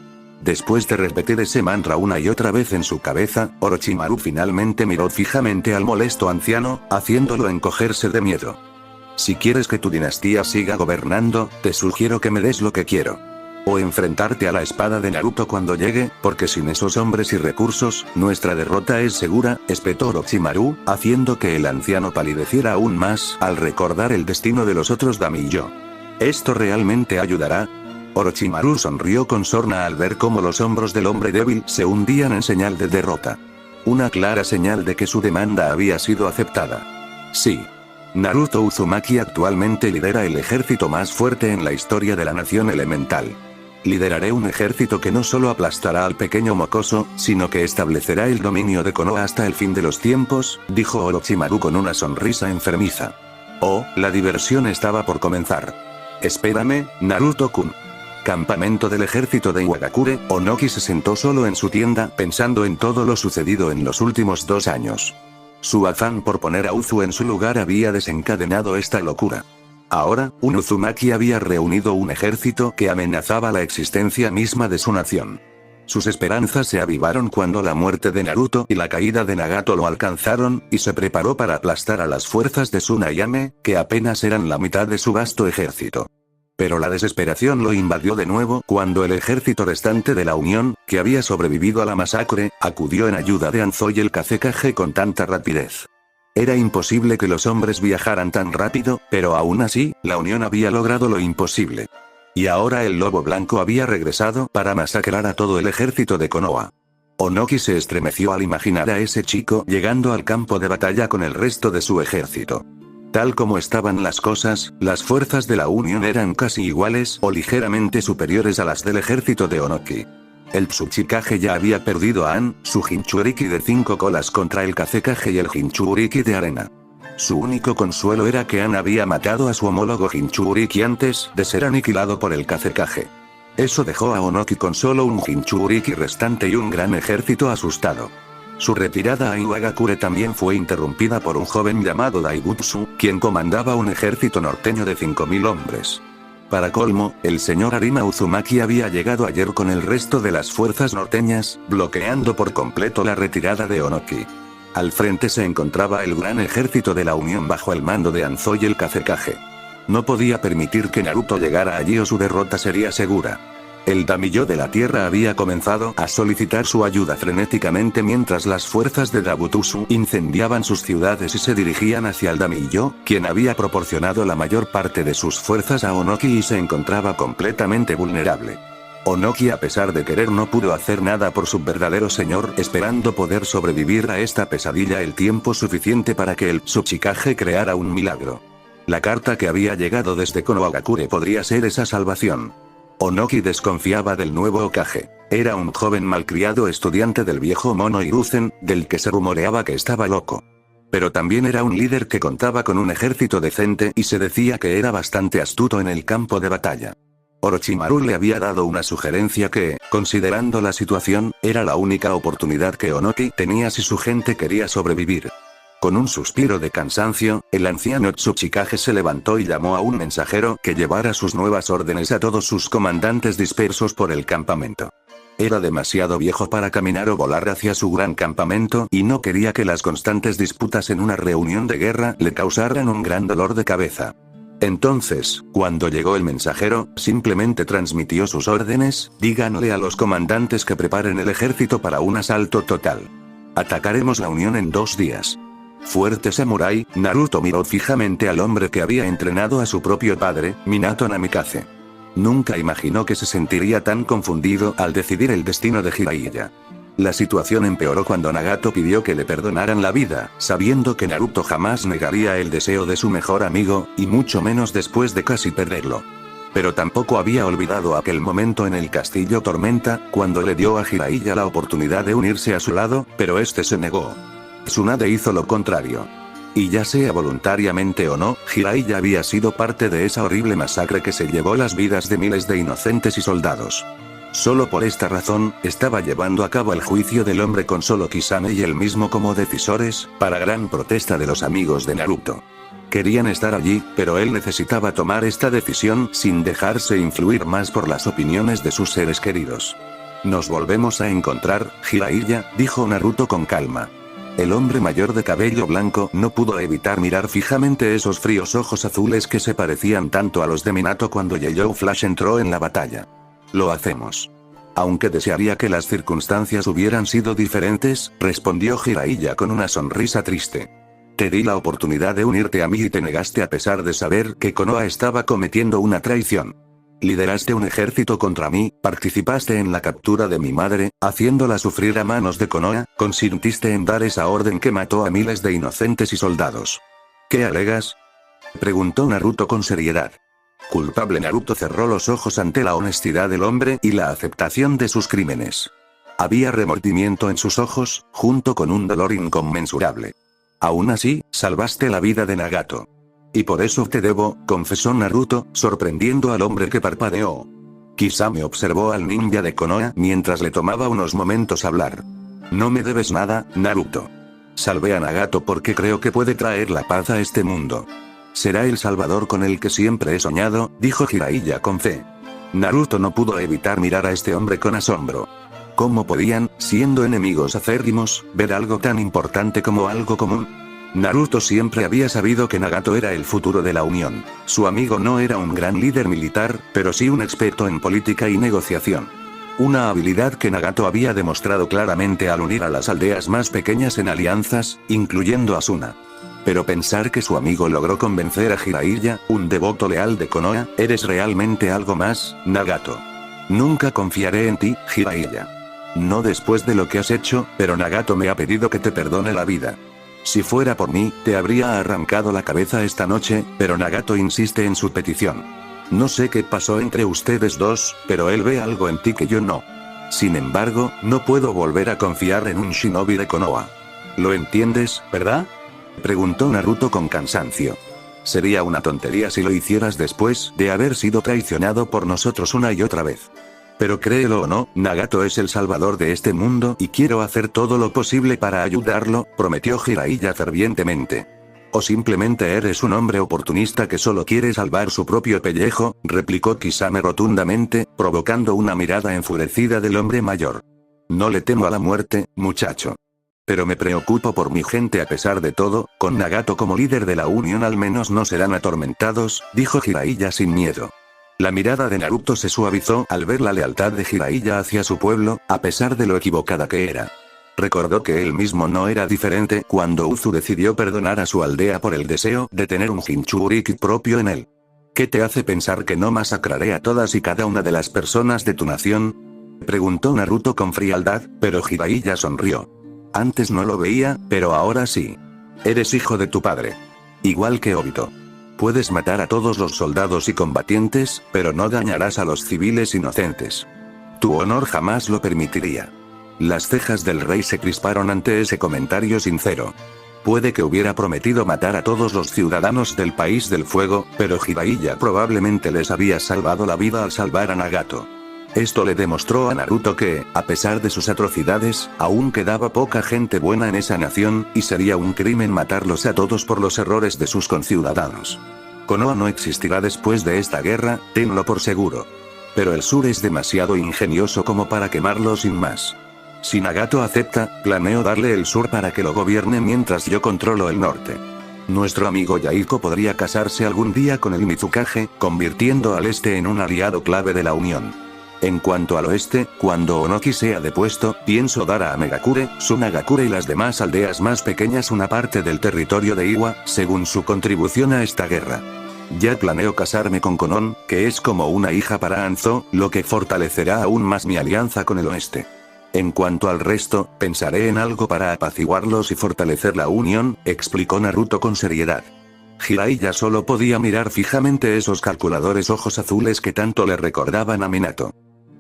Después de repetir ese mantra una y otra vez en su cabeza, Orochimaru finalmente miró fijamente al molesto anciano, haciéndolo encogerse de miedo. Si quieres que tu dinastía siga gobernando, te sugiero que me des lo que quiero. O enfrentarte a la espada de Naruto cuando llegue, porque sin esos hombres y recursos, nuestra derrota es segura, espetó Orochimaru, haciendo que el anciano palideciera aún más al recordar el destino de los otros Damijo. ¿Esto realmente ayudará? Orochimaru sonrió con sorna al ver cómo los hombros del hombre débil se hundían en señal de derrota. Una clara señal de que su demanda había sido aceptada. Sí. Naruto Uzumaki actualmente lidera el ejército más fuerte en la historia de la nación elemental. Lideraré un ejército que no solo aplastará al pequeño mocoso, sino que establecerá el dominio de Konoha hasta el fin de los tiempos, dijo Orochimaru con una sonrisa enfermiza. Oh, la diversión estaba por comenzar. Espérame, Naruto-kun. Campamento del ejército de Iwagakure, Onoki se sentó solo en su tienda pensando en todo lo sucedido en los últimos 2 años. Su afán por poner a Uzu en su lugar había desencadenado esta locura. Ahora, un Uzumaki había reunido un ejército que amenazaba la existencia misma de su nación. Sus esperanzas se avivaron cuando la muerte de Naruto y la caída de Nagato lo alcanzaron, y se preparó para aplastar a las fuerzas de Tsunayame, que apenas eran la mitad de su vasto ejército. Pero la desesperación lo invadió de nuevo cuando el ejército restante de la Unión, que había sobrevivido a la masacre, acudió en ayuda de Anzo y el Kazekage con tanta rapidez. Era imposible que los hombres viajaran tan rápido, pero aún así, la Unión había logrado lo imposible. Y ahora el Lobo Blanco había regresado para masacrar a todo el ejército de Konoha. Onoki se estremeció al imaginar a ese chico llegando al campo de batalla con el resto de su ejército. Tal como estaban las cosas, las fuerzas de la Unión eran casi iguales o ligeramente superiores a las del ejército de Onoki. El Tsuchikage ya había perdido a An, su Jinchuriki de 5 colas contra el Kazekage y el Jinchuriki de arena. Su único consuelo era que An había matado a su homólogo Jinchuriki antes de ser aniquilado por el Kazekage. Eso dejó a Onoki con solo un Jinchuriki restante y un gran ejército asustado. Su retirada a Iwagakure también fue interrumpida por un joven llamado Daibutsu, quien comandaba un ejército norteño de 5.000 hombres. Para colmo, el señor Arima Uzumaki había llegado ayer con el resto de las fuerzas norteñas, bloqueando por completo la retirada de Onoki. Al frente se encontraba el gran ejército de la Unión bajo el mando de Anzo y el Kazekage. No podía permitir que Naruto llegara allí o su derrota sería segura. El Damijo de la Tierra había comenzado a solicitar su ayuda frenéticamente mientras las fuerzas de Daibutsu incendiaban sus ciudades y se dirigían hacia el Damijo, quien había proporcionado la mayor parte de sus fuerzas a Onoki y se encontraba completamente vulnerable. Onoki, a pesar de querer, no pudo hacer nada por su verdadero señor, esperando poder sobrevivir a esta pesadilla el tiempo suficiente para que el Tsuchikage creara un milagro. La carta que había llegado desde Konohagakure podría ser esa salvación. Onoki desconfiaba del nuevo Hokage. Era un joven malcriado estudiante del viejo mono Hiruzen, del que se rumoreaba que estaba loco. Pero también era un líder que contaba con un ejército decente y se decía que era bastante astuto en el campo de batalla. Orochimaru le había dado una sugerencia que, considerando la situación, era la única oportunidad que Onoki tenía si su gente quería sobrevivir. Con un suspiro de cansancio, el anciano Tsuchikage se levantó y llamó a un mensajero que llevara sus nuevas órdenes a todos sus comandantes dispersos por el campamento. Era demasiado viejo para caminar o volar hacia su gran campamento y no quería que las constantes disputas en una reunión de guerra le causaran un gran dolor de cabeza. Entonces, cuando llegó el mensajero, simplemente transmitió sus órdenes: díganle a los comandantes que preparen el ejército para un asalto total. Atacaremos la Unión en 2 días. Fuerte samurái, Naruto miró fijamente al hombre que había entrenado a su propio padre, Minato Namikaze. Nunca imaginó que se sentiría tan confundido al decidir el destino de Jiraiya. La situación empeoró cuando Nagato pidió que le perdonaran la vida, sabiendo que Naruto jamás negaría el deseo de su mejor amigo, y mucho menos después de casi perderlo. Pero tampoco había olvidado aquel momento en el castillo Tormenta, cuando le dio a Jiraiya la oportunidad de unirse a su lado, pero este se negó. Tsunade hizo lo contrario. Y ya sea voluntariamente o no, Jiraiya había sido parte de esa horrible masacre que se llevó las vidas de miles de inocentes y soldados. Solo por esta razón, estaba llevando a cabo el juicio del hombre con solo Kisame y él mismo como decisores, para gran protesta de los amigos de Naruto. Querían estar allí, pero él necesitaba tomar esta decisión sin dejarse influir más por las opiniones de sus seres queridos. Nos volvemos a encontrar, Jiraiya, dijo Naruto con calma. El hombre mayor de cabello blanco no pudo evitar mirar fijamente esos fríos ojos azules que se parecían tanto a los de Minato cuando Yellow Flash entró en la batalla. Lo hacemos. Aunque desearía que las circunstancias hubieran sido diferentes, respondió Jiraiya con una sonrisa triste. Te di la oportunidad de unirte a mí y te negaste a pesar de saber que Konoha estaba cometiendo una traición. Lideraste un ejército contra mí, participaste en la captura de mi madre, haciéndola sufrir a manos de Konoha, consintiste en dar esa orden que mató a miles de inocentes y soldados. ¿Qué alegas?, preguntó Naruto con seriedad. Culpable. Naruto cerró los ojos ante la honestidad del hombre y la aceptación de sus crímenes. Había remordimiento en sus ojos, junto con un dolor inconmensurable. Aún así, salvaste la vida de Nagato. Y por eso te debo, confesó Naruto, sorprendiendo al hombre que parpadeó. Kisame observó al ninja de Konoha mientras le tomaba unos momentos hablar. No me debes nada, Naruto. Salvé a Nagato porque creo que puede traer la paz a este mundo. Será el salvador con el que siempre he soñado, dijo Jiraiya con fe. Naruto no pudo evitar mirar a este hombre con asombro. ¿Cómo podían, siendo enemigos acérrimos, ver algo tan importante como algo común? Naruto siempre había sabido que Nagato era el futuro de la Unión. Su amigo no era un gran líder militar, pero sí un experto en política y negociación. Una habilidad que Nagato había demostrado claramente al unir a las aldeas más pequeñas en alianzas, incluyendo Asuna. Pero pensar que su amigo logró convencer a Jiraiya, un devoto leal de Konoha, eres realmente algo más, Nagato. Nunca confiaré en ti, Jiraiya. No después de lo que has hecho, pero Nagato me ha pedido que te perdone la vida. Si fuera por mí, te habría arrancado la cabeza esta noche, pero Nagato insiste en su petición. No sé qué pasó entre ustedes dos, pero él ve algo en ti que yo no. Sin embargo, no puedo volver a confiar en un shinobi de Konoha. ¿Lo entiendes, verdad?, preguntó Naruto con cansancio. Sería una tontería si lo hicieras después de haber sido traicionado por nosotros una y otra vez. Pero créelo o no, Nagato es el salvador de este mundo y quiero hacer todo lo posible para ayudarlo, prometió Jiraiya fervientemente. ¿O simplemente eres un hombre oportunista que solo quiere salvar su propio pellejo?, replicó Kisame rotundamente, provocando una mirada enfurecida del hombre mayor. No le temo a la muerte, muchacho. Pero me preocupo por mi gente a pesar de todo, con Nagato como líder de la Unión al menos no serán atormentados, dijo Jiraiya sin miedo. La mirada de Naruto se suavizó al ver la lealtad de Jiraiya hacia su pueblo, a pesar de lo equivocada que era. Recordó que él mismo no era diferente cuando Uzu decidió perdonar a su aldea por el deseo de tener un Jinchuriki propio en él. ¿Qué te hace pensar que no masacraré a todas y cada una de las personas de tu nación?, preguntó Naruto con frialdad, pero Jiraiya sonrió. Antes no lo veía, pero ahora sí. Eres hijo de tu padre. Igual que Obito. Puedes matar a todos los soldados y combatientes, pero no dañarás a los civiles inocentes. Tu honor jamás lo permitiría. Las cejas del rey se crisparon ante ese comentario sincero. Puede que hubiera prometido matar a todos los ciudadanos del País del Fuego, pero Jiraiya probablemente les había salvado la vida al salvar a Nagato. Esto le demostró a Naruto que, a pesar de sus atrocidades, aún quedaba poca gente buena en esa nación, y sería un crimen matarlos a todos por los errores de sus conciudadanos. Konoha no existirá después de esta guerra, tenlo por seguro. Pero el sur es demasiado ingenioso como para quemarlo sin más. Si Nagato acepta, planeo darle el sur para que lo gobierne mientras yo controlo el norte. Nuestro amigo Yahiko podría casarse algún día con el Mizukage, convirtiendo al este en un aliado clave de la Unión. En cuanto al oeste, cuando Onoki sea depuesto, pienso dar a Megakure, Sunagakure y las demás aldeas más pequeñas una parte del territorio de Iwa, según su contribución a esta guerra. Ya planeo casarme con Konon, que es como una hija para Anzo, lo que fortalecerá aún más mi alianza con el oeste. En cuanto al resto, pensaré en algo para apaciguarlos y fortalecer la unión, explicó Naruto con seriedad. Jiraiya solo podía mirar fijamente esos calculadores ojos azules que tanto le recordaban a Minato.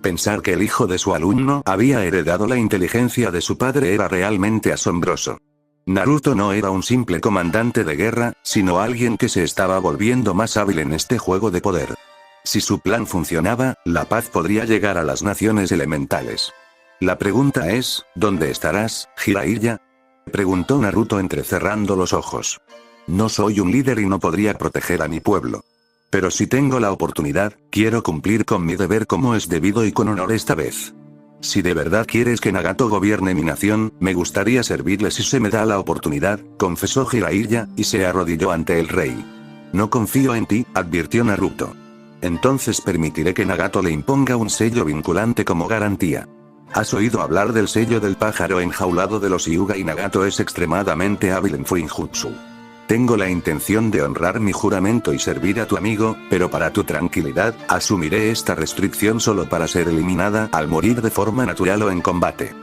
Pensar que el hijo de su alumno había heredado la inteligencia de su padre era realmente asombroso. Naruto no era un simple comandante de guerra, sino alguien que se estaba volviendo más hábil en este juego de poder. Si su plan funcionaba, la paz podría llegar a las naciones elementales. La pregunta es, ¿dónde estarás, Jiraiya? Preguntó Naruto entrecerrando los ojos. No soy un líder y no podría proteger a mi pueblo. Pero si tengo la oportunidad, quiero cumplir con mi deber como es debido y con honor esta vez. Si de verdad quieres que Nagato gobierne mi nación, me gustaría servirle si se me da la oportunidad, confesó Jiraiya, y se arrodilló ante el rey. No confío en ti, advirtió Naruto. Entonces permitiré que Nagato le imponga un sello vinculante como garantía. ¿Has oído hablar del sello del pájaro enjaulado de los Hyuga y Nagato es extremadamente hábil en Fuinjutsu? Tengo la intención de honrar mi juramento y servir a tu amigo, pero para tu tranquilidad, asumiré esta restricción solo para ser eliminada al morir de forma natural o en combate.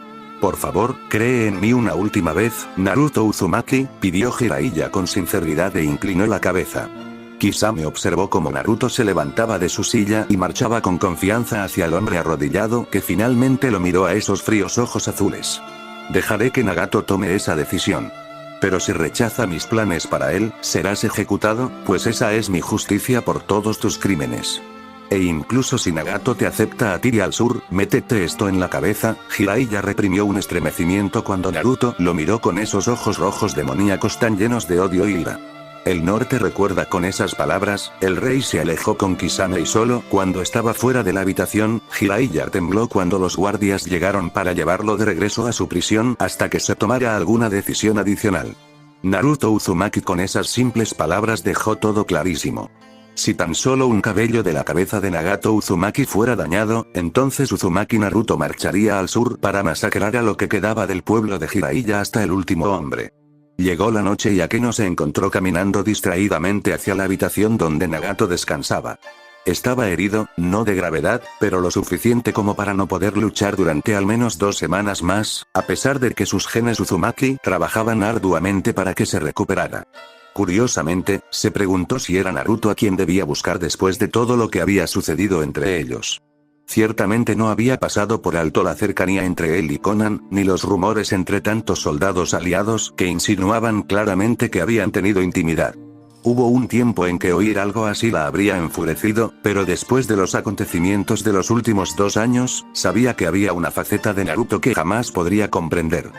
Por favor, cree en mí una última vez, Naruto Uzumaki, pidió Jiraiya con sinceridad e inclinó la cabeza. Kisame observó cómo Naruto se levantaba de su silla y marchaba con confianza hacia el hombre arrodillado que finalmente lo miró a esos fríos ojos azules. Dejaré que Nagato tome esa decisión. Pero si rechaza mis planes para él, serás ejecutado, pues esa es mi justicia por todos tus crímenes. E incluso si Nagato te acepta a ti y al sur, métete esto en la cabeza. Jiraiya reprimió un estremecimiento cuando Naruto lo miró con esos ojos rojos demoníacos tan llenos de odio y ira. El norte recuerda con esas palabras, el rey se alejó con Kisame y solo cuando estaba fuera de la habitación, Jiraiya tembló cuando los guardias llegaron para llevarlo de regreso a su prisión hasta que se tomara alguna decisión adicional. Naruto Uzumaki con esas simples palabras dejó todo clarísimo. Si tan solo un cabello de la cabeza de Nagato Uzumaki fuera dañado, entonces Uzumaki Naruto marcharía al sur para masacrar a lo que quedaba del pueblo de Jiraiya hasta el último hombre. Llegó la noche y Akeno se encontró caminando distraídamente hacia la habitación donde Nagato descansaba. Estaba herido, no de gravedad, pero lo suficiente como para no poder luchar durante al menos 2 semanas más, a pesar de que sus genes Uzumaki trabajaban arduamente para que se recuperara. Curiosamente, se preguntó si era Naruto a quien debía buscar después de todo lo que había sucedido entre ellos. Ciertamente no había pasado por alto la cercanía entre él y Conan, ni los rumores entre tantos soldados aliados que insinuaban claramente que habían tenido intimidad. Hubo un tiempo en que oír algo así la habría enfurecido, pero después de los acontecimientos de los últimos 2 años, sabía que había una faceta de Naruto que jamás podría comprender.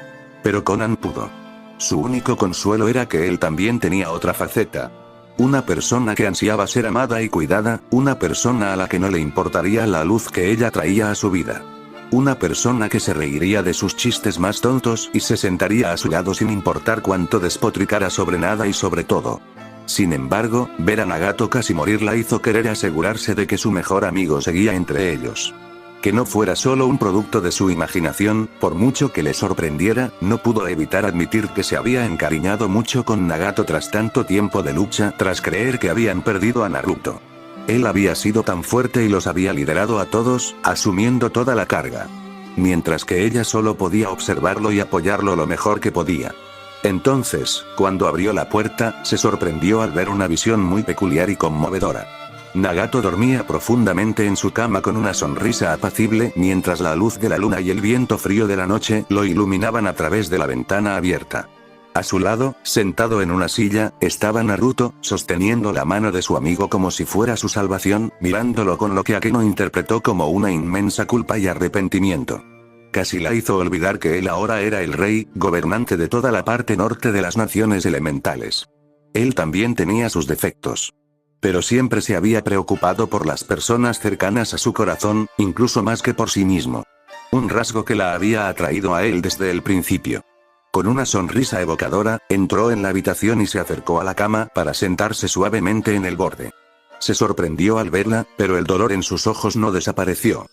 Pero Conan pudo. Su único consuelo era que él también tenía otra faceta. Una persona que ansiaba ser amada y cuidada, una persona a la que no le importaría la luz que ella traía a su vida. Una persona que se reiría de sus chistes más tontos y se sentaría a su lado sin importar cuánto despotricara sobre nada y sobre todo. Sin embargo, ver a Nagato casi morir la hizo querer asegurarse de que su mejor amigo seguía entre ellos. Que no fuera solo un producto de su imaginación, por mucho que le sorprendiera, no pudo evitar admitir que se había encariñado mucho con Nagato tras tanto tiempo de lucha, tras creer que habían perdido a Naruto. Él había sido tan fuerte y los había liderado a todos, asumiendo toda la carga. Mientras que ella solo podía observarlo y apoyarlo lo mejor que podía. Entonces, cuando abrió la puerta, se sorprendió al ver una visión muy peculiar y conmovedora. Nagato dormía profundamente en su cama con una sonrisa apacible mientras la luz de la luna y el viento frío de la noche lo iluminaban a través de la ventana abierta. A su lado, sentado en una silla, estaba Naruto, sosteniendo la mano de su amigo como si fuera su salvación, mirándolo con lo que Akeno interpretó como una inmensa culpa y arrepentimiento. Casi la hizo olvidar que él ahora era el rey, gobernante de toda la parte norte de las naciones elementales. Él también tenía sus defectos. Pero siempre se había preocupado por las personas cercanas a su corazón, incluso más que por sí mismo. Un rasgo que la había atraído a él desde el principio. Con una sonrisa evocadora, entró en la habitación y se acercó a la cama para sentarse suavemente en el borde. Se sorprendió al verla, pero el dolor en sus ojos no desapareció.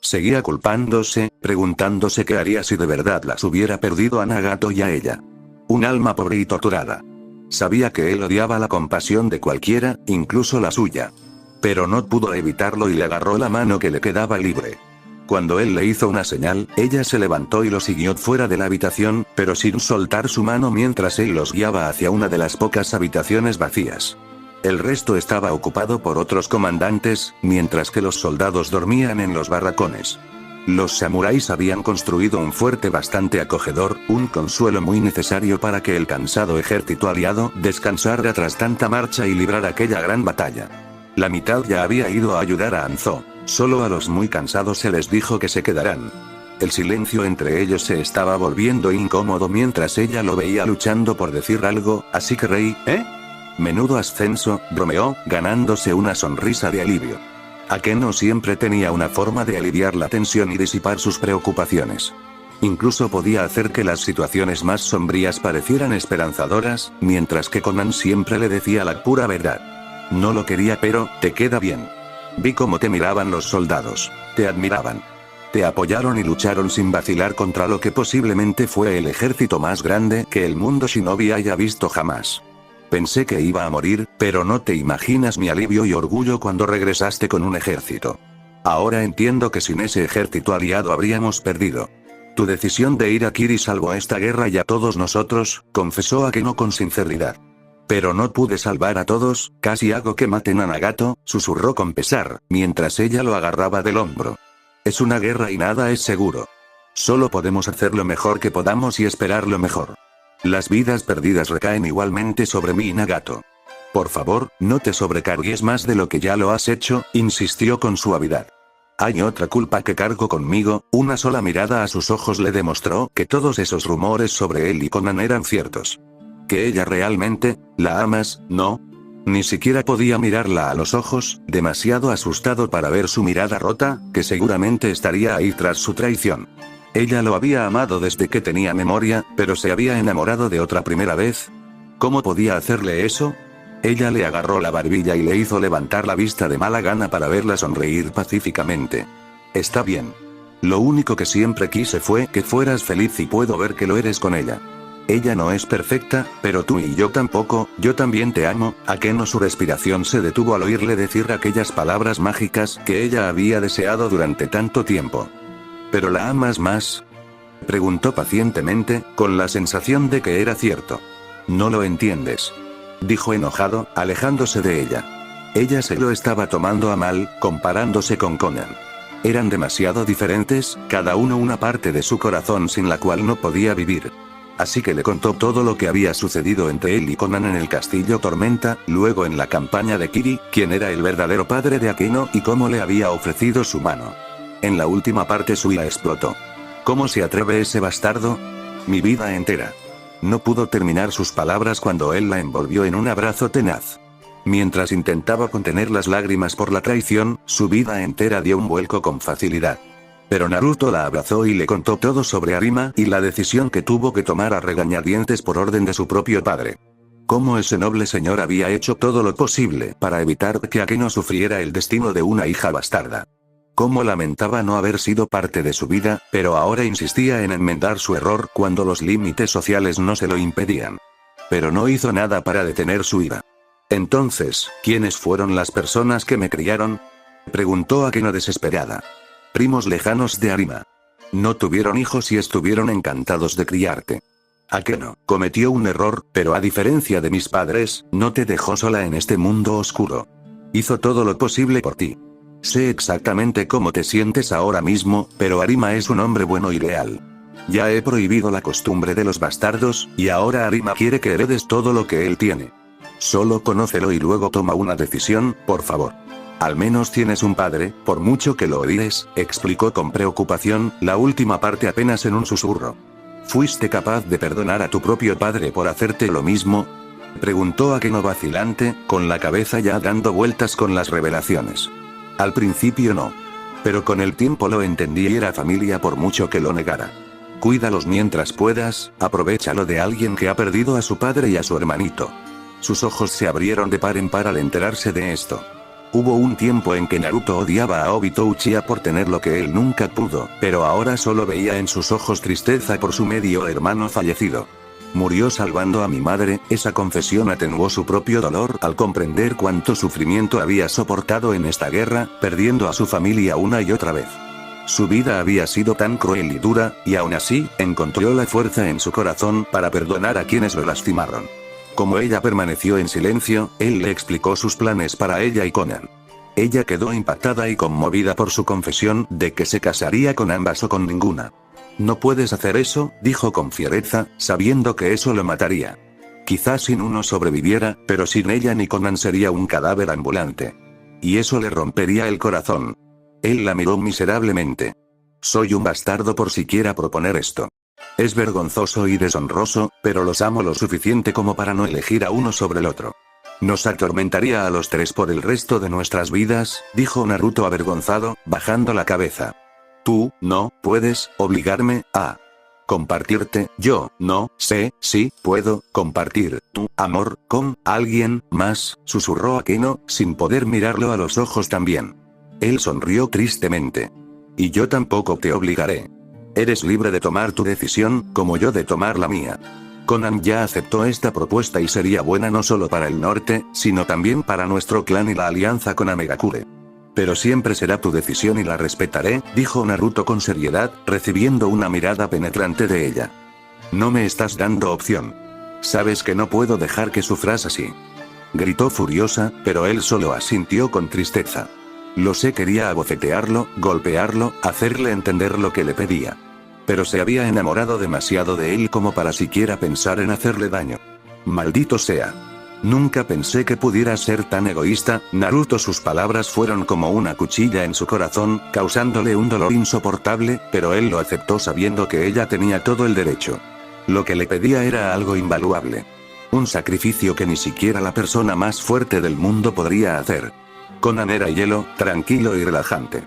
Seguía culpándose, preguntándose qué haría si de verdad las hubiera perdido a Nagato y a ella. Un alma pobre y torturada. Sabía que él odiaba la compasión de cualquiera, incluso la suya. Pero no pudo evitarlo y le agarró la mano que le quedaba libre. Cuando él le hizo una señal, ella se levantó y lo siguió fuera de la habitación, pero sin soltar su mano mientras él los guiaba hacia una de las pocas habitaciones vacías. El resto estaba ocupado por otros comandantes, mientras que los soldados dormían en los barracones. Los samuráis habían construido un fuerte bastante acogedor, un consuelo muy necesario para que el cansado ejército aliado descansara tras tanta marcha y librar aquella gran batalla. La mitad ya había ido a ayudar a Anzo. Solo a los muy cansados se les dijo que se quedarán. El silencio entre ellos se estaba volviendo incómodo mientras ella lo veía luchando por decir algo, así que rey, Menudo ascenso, bromeó, ganándose una sonrisa de alivio. Akeno siempre tenía una forma de aliviar la tensión y disipar sus preocupaciones. Incluso podía hacer que las situaciones más sombrías parecieran esperanzadoras, mientras que Conan siempre le decía la pura verdad. No lo quería, pero, te queda bien. Vi cómo te miraban los soldados. Te admiraban. Te apoyaron y lucharon sin vacilar contra lo que posiblemente fue el ejército más grande que el mundo shinobi haya visto jamás. Pensé que iba a morir, pero no te imaginas mi alivio y orgullo cuando regresaste con un ejército. Ahora entiendo que sin ese ejército aliado habríamos perdido. Tu decisión de ir a Kiri salvó esta guerra y a todos nosotros, confesó Akeno con sinceridad. Pero no pude salvar a todos, casi hago que maten a Nagato, susurró con pesar, mientras ella lo agarraba del hombro. Es una guerra y nada es seguro. Solo podemos hacer lo mejor que podamos y esperar lo mejor. Las vidas perdidas recaen igualmente sobre mí y Nagato. Por favor, no te sobrecargues más de lo que ya lo has hecho, insistió con suavidad. Hay otra culpa que cargo conmigo. Una sola mirada a sus ojos le demostró que todos esos rumores sobre él y Conan eran ciertos. Que ella realmente, la amas, ¿no? Ni siquiera podía mirarla a los ojos, demasiado asustado para ver su mirada rota, que seguramente estaría ahí tras su traición. Ella lo había amado desde que tenía memoria, pero se había enamorado de otra primera vez. ¿Cómo podía hacerle eso? Ella le agarró la barbilla y le hizo levantar la vista de mala gana para verla sonreír pacíficamente. Está bien. Lo único que siempre quise fue que fueras feliz y puedo ver que lo eres con ella. Ella no es perfecta, pero tú y yo tampoco, yo también te amo. Akeno su respiración se detuvo al oírle decir aquellas palabras mágicas que ella había deseado durante tanto tiempo. ¿Pero la amas más? Preguntó pacientemente, con la sensación de que era cierto. No lo entiendes. Dijo enojado, alejándose de ella. Ella se lo estaba tomando a mal, comparándose con Conan. Eran demasiado diferentes, cada uno una parte de su corazón sin la cual no podía vivir. Así que le contó todo lo que había sucedido entre él y Conan en el castillo Tormenta, luego en la campaña de Kiri, quién era el verdadero padre de Akeno y cómo le había ofrecido su mano. En la última parte su ira explotó. ¿Cómo se atreve ese bastardo? Mi vida entera. No pudo terminar sus palabras cuando él la envolvió en un abrazo tenaz. Mientras intentaba contener las lágrimas por la traición, su vida entera dio un vuelco con facilidad. Pero Naruto la abrazó y le contó todo sobre Arima y la decisión que tuvo que tomar a regañadientes por orden de su propio padre. Cómo ese noble señor había hecho todo lo posible para evitar que Akeno sufriera el destino de una hija bastarda. Cómo lamentaba no haber sido parte de su vida, pero ahora insistía en enmendar su error cuando los límites sociales no se lo impedían. Pero no hizo nada para detener su ira. Entonces, ¿quiénes fueron las personas que me criaron? Preguntó Akeno desesperada. Primos lejanos de Arima. No tuvieron hijos y estuvieron encantados de criarte. Akeno cometió un error, pero a diferencia de mis padres, no te dejó sola en este mundo oscuro. Hizo todo lo posible por ti. Sé exactamente cómo te sientes ahora mismo, pero Arima es un hombre bueno y leal. Ya he prohibido la costumbre de los bastardos, y ahora Arima quiere que heredes todo lo que él tiene. Solo conócelo y luego toma una decisión, por favor. Al menos tienes un padre, por mucho que lo odies, explicó con preocupación, la última parte apenas en un susurro. ¿Fuiste capaz de perdonar a tu propio padre por hacerte lo mismo? Preguntó Akeno vacilante, con la cabeza ya dando vueltas con las revelaciones. Al principio no. Pero con el tiempo lo entendí y era familia por mucho que lo negara. Cuídalos mientras puedas, aprovéchalo de alguien que ha perdido a su padre y a su hermanito. Sus ojos se abrieron de par en par al enterarse de esto. Hubo un tiempo en que Naruto odiaba a Obito Uchiha por tener lo que él nunca pudo, pero ahora solo veía en sus ojos tristeza por su medio hermano fallecido. Murió salvando a mi madre, esa confesión atenuó su propio dolor al comprender cuánto sufrimiento había soportado en esta guerra, perdiendo a su familia una y otra vez. Su vida había sido tan cruel y dura, y aún así, encontró la fuerza en su corazón para perdonar a quienes lo lastimaron. Como ella permaneció en silencio, él le explicó sus planes para ella y Conan. Ella quedó impactada y conmovida por su confesión de que se casaría con ambas o con ninguna. No puedes hacer eso, dijo con fiereza, sabiendo que eso lo mataría. Quizás sin uno sobreviviera, pero sin ella ni Conan sería un cadáver ambulante. Y eso le rompería el corazón. Él la miró miserablemente. Soy un bastardo por siquiera proponer esto. Es vergonzoso y deshonroso, pero los amo lo suficiente como para no elegir a uno sobre el otro. Nos atormentaría a los tres por el resto de nuestras vidas, dijo Naruto avergonzado, bajando la cabeza. Tú, no, puedes, obligarme, a compartirte, yo, no, sé, si, puedo, compartir, tu, amor, con, alguien, más, susurró Akeno, sin poder mirarlo a los ojos también. Él sonrió tristemente. Y yo tampoco te obligaré. Eres libre de tomar tu decisión, como yo de tomar la mía. Conan ya aceptó esta propuesta y sería buena no solo para el norte, sino también para nuestro clan y la alianza con Amegakure. Pero siempre será tu decisión y la respetaré, dijo Naruto con seriedad, recibiendo una mirada penetrante de ella. No me estás dando opción. Sabes que no puedo dejar que sufras así. Gritó furiosa, pero él solo asintió con tristeza. Lo sé, quería abofetearlo, golpearlo, hacerle entender lo que le pedía. Pero se había enamorado demasiado de él como para siquiera pensar en hacerle daño. Maldito sea. Nunca pensé que pudiera ser tan egoísta, Naruto. Sus palabras fueron como una cuchilla en su corazón, causándole un dolor insoportable, pero él lo aceptó sabiendo que ella tenía todo el derecho. Lo que le pedía era algo invaluable. Un sacrificio que ni siquiera la persona más fuerte del mundo podría hacer. Conan era hielo, tranquilo y relajante.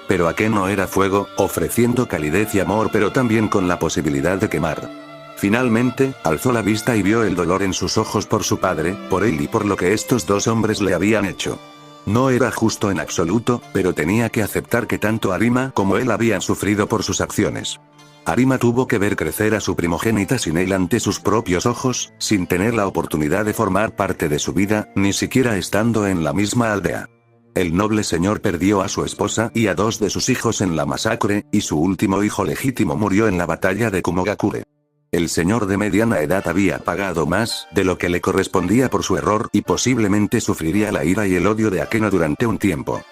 Pero Akeno era fuego, ofreciendo calidez y amor, pero también con la posibilidad de quemar. Finalmente, alzó la vista y vio el dolor en sus ojos por su padre, por él y por lo que estos dos hombres le habían hecho. No era justo en absoluto, pero tenía que aceptar que tanto Arima como él habían sufrido por sus acciones. Arima tuvo que ver crecer a su primogénita sin él ante sus propios ojos, sin tener la oportunidad de formar parte de su vida, ni siquiera estando en la misma aldea. El noble señor perdió a su esposa y a dos de sus hijos en la masacre, y su último hijo legítimo murió en la batalla de Kumogakure. El señor de mediana edad había pagado más de lo que le correspondía por su error y posiblemente sufriría la ira y el odio de Akeno durante un tiempo.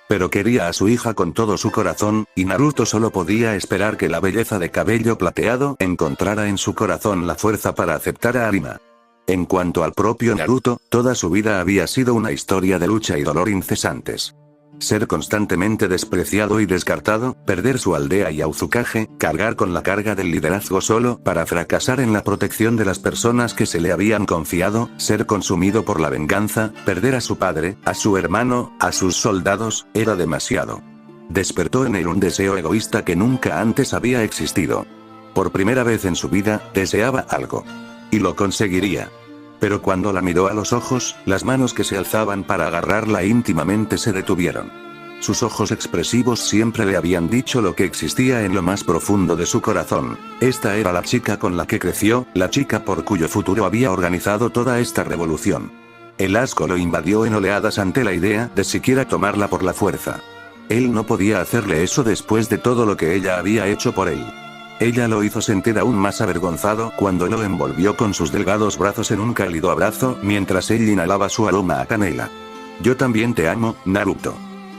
Pero quería a su hija con todo su corazón, y Naruto solo podía esperar que la belleza de cabello plateado encontrara en su corazón la fuerza para aceptar a Arima. En cuanto al propio Naruto, toda su vida había sido una historia de lucha y dolor incesantes. Ser constantemente despreciado y descartado, perder su aldea y Auzukage, cargar con la carga del liderazgo solo para fracasar en la protección de las personas que se le habían confiado, ser consumido por la venganza, perder a su padre, a su hermano, a sus soldados, era demasiado. Despertó en él un deseo egoísta que nunca antes había existido. Por primera vez en su vida, deseaba algo. Y lo conseguiría. Pero cuando la miró a los ojos, las manos que se alzaban para agarrarla íntimamente se detuvieron. Sus ojos expresivos siempre le habían dicho lo que existía en lo más profundo de su corazón. Esta era la chica con la que creció, la chica por cuyo futuro había organizado toda esta revolución. El asco lo invadió en oleadas ante la idea de siquiera tomarla por la fuerza. Él no podía hacerle eso después de todo lo que ella había hecho por él. Ella lo hizo sentir aún más avergonzado cuando lo envolvió con sus delgados brazos en un cálido abrazo mientras él inhalaba su aroma a canela. Yo también te amo, Naruto.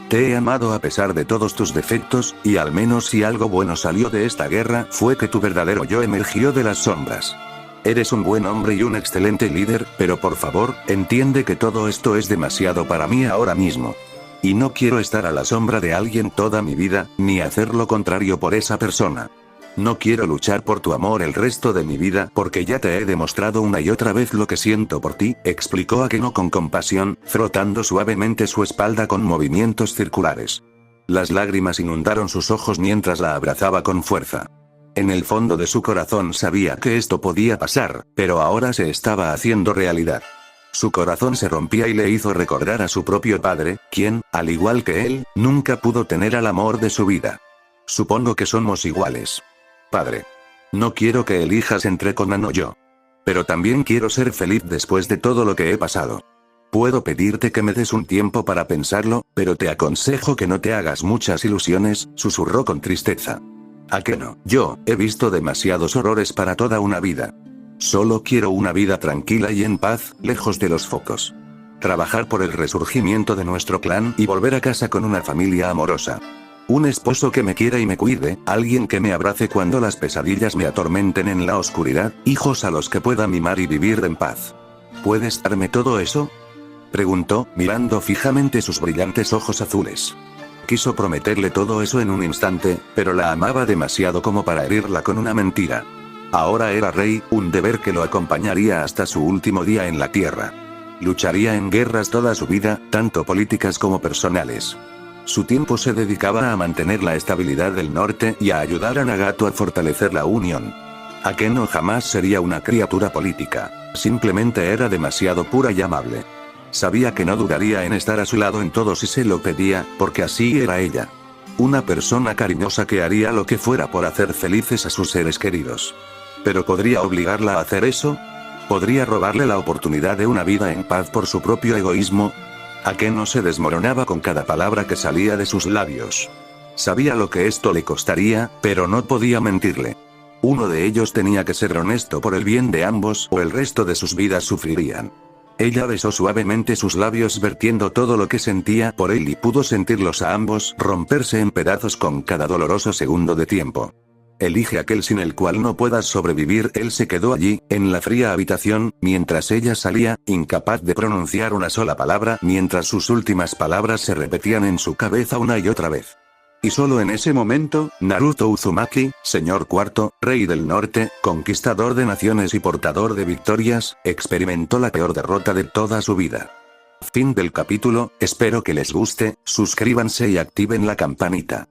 Te he amado a pesar de todos tus defectos, y al menos si algo bueno salió de esta guerra fue que tu verdadero yo emergió de las sombras. Eres un buen hombre y un excelente líder, pero por favor, entiende que todo esto es demasiado para mí ahora mismo. Y no quiero estar a la sombra de alguien toda mi vida, ni hacer lo contrario por esa persona. No quiero luchar por tu amor el resto de mi vida porque ya te he demostrado una y otra vez lo que siento por ti, explicó Akeno con compasión, frotando suavemente su espalda con movimientos circulares. Las lágrimas inundaron sus ojos mientras la abrazaba con fuerza. En el fondo de su corazón sabía que esto podía pasar, pero ahora se estaba haciendo realidad. Su corazón se rompía y le hizo recordar a su propio padre, quien, al igual que él, nunca pudo tener al amor de su vida. Supongo que somos iguales. Padre. No quiero que elijas entre Conan o yo. Pero también quiero ser feliz después de todo lo que he pasado. Puedo pedirte que me des un tiempo para pensarlo, pero te aconsejo que no te hagas muchas ilusiones, susurró con tristeza. Akeno, yo he visto demasiados horrores para toda una vida. Solo quiero una vida tranquila y en paz, lejos de los focos. Trabajar por el resurgimiento de nuestro clan y volver a casa con una familia amorosa. Un esposo que me quiera y me cuide, alguien que me abrace cuando las pesadillas me atormenten en la oscuridad, hijos a los que pueda mimar y vivir en paz. ¿Puedes darme todo eso? Preguntó, mirando fijamente sus brillantes ojos azules. Quiso prometerle todo eso en un instante, pero la amaba demasiado como para herirla con una mentira. Ahora era rey, un deber que lo acompañaría hasta su último día en la tierra. Lucharía en guerras toda su vida, tanto políticas como personales. Su tiempo se dedicaba a mantener la estabilidad del norte y a ayudar a Nagato a fortalecer la unión. Akeno jamás sería una criatura política, simplemente era demasiado pura y amable. Sabía que no dudaría en estar a su lado en todo si se lo pedía, porque así era ella. Una persona cariñosa que haría lo que fuera por hacer felices a sus seres queridos. ¿Pero podría obligarla a hacer eso? ¿Podría robarle la oportunidad de una vida en paz por su propio egoísmo? Akeno se desmoronaba con cada palabra que salía de sus labios. Sabía lo que esto le costaría, pero no podía mentirle. Uno de ellos tenía que ser honesto por el bien de ambos o el resto de sus vidas sufrirían. Ella besó suavemente sus labios vertiendo todo lo que sentía por él y pudo sentirlos a ambos romperse en pedazos con cada doloroso segundo de tiempo. Elige aquel sin el cual no puedas sobrevivir. Él se quedó allí, en la fría habitación, mientras ella salía, incapaz de pronunciar una sola palabra, mientras sus últimas palabras se repetían en su cabeza una y otra vez. Y solo en ese momento, Naruto Uzumaki, señor cuarto, rey del norte, conquistador de naciones y portador de victorias, experimentó la peor derrota de toda su vida. Fin del capítulo, espero que les guste, suscríbanse y activen la campanita.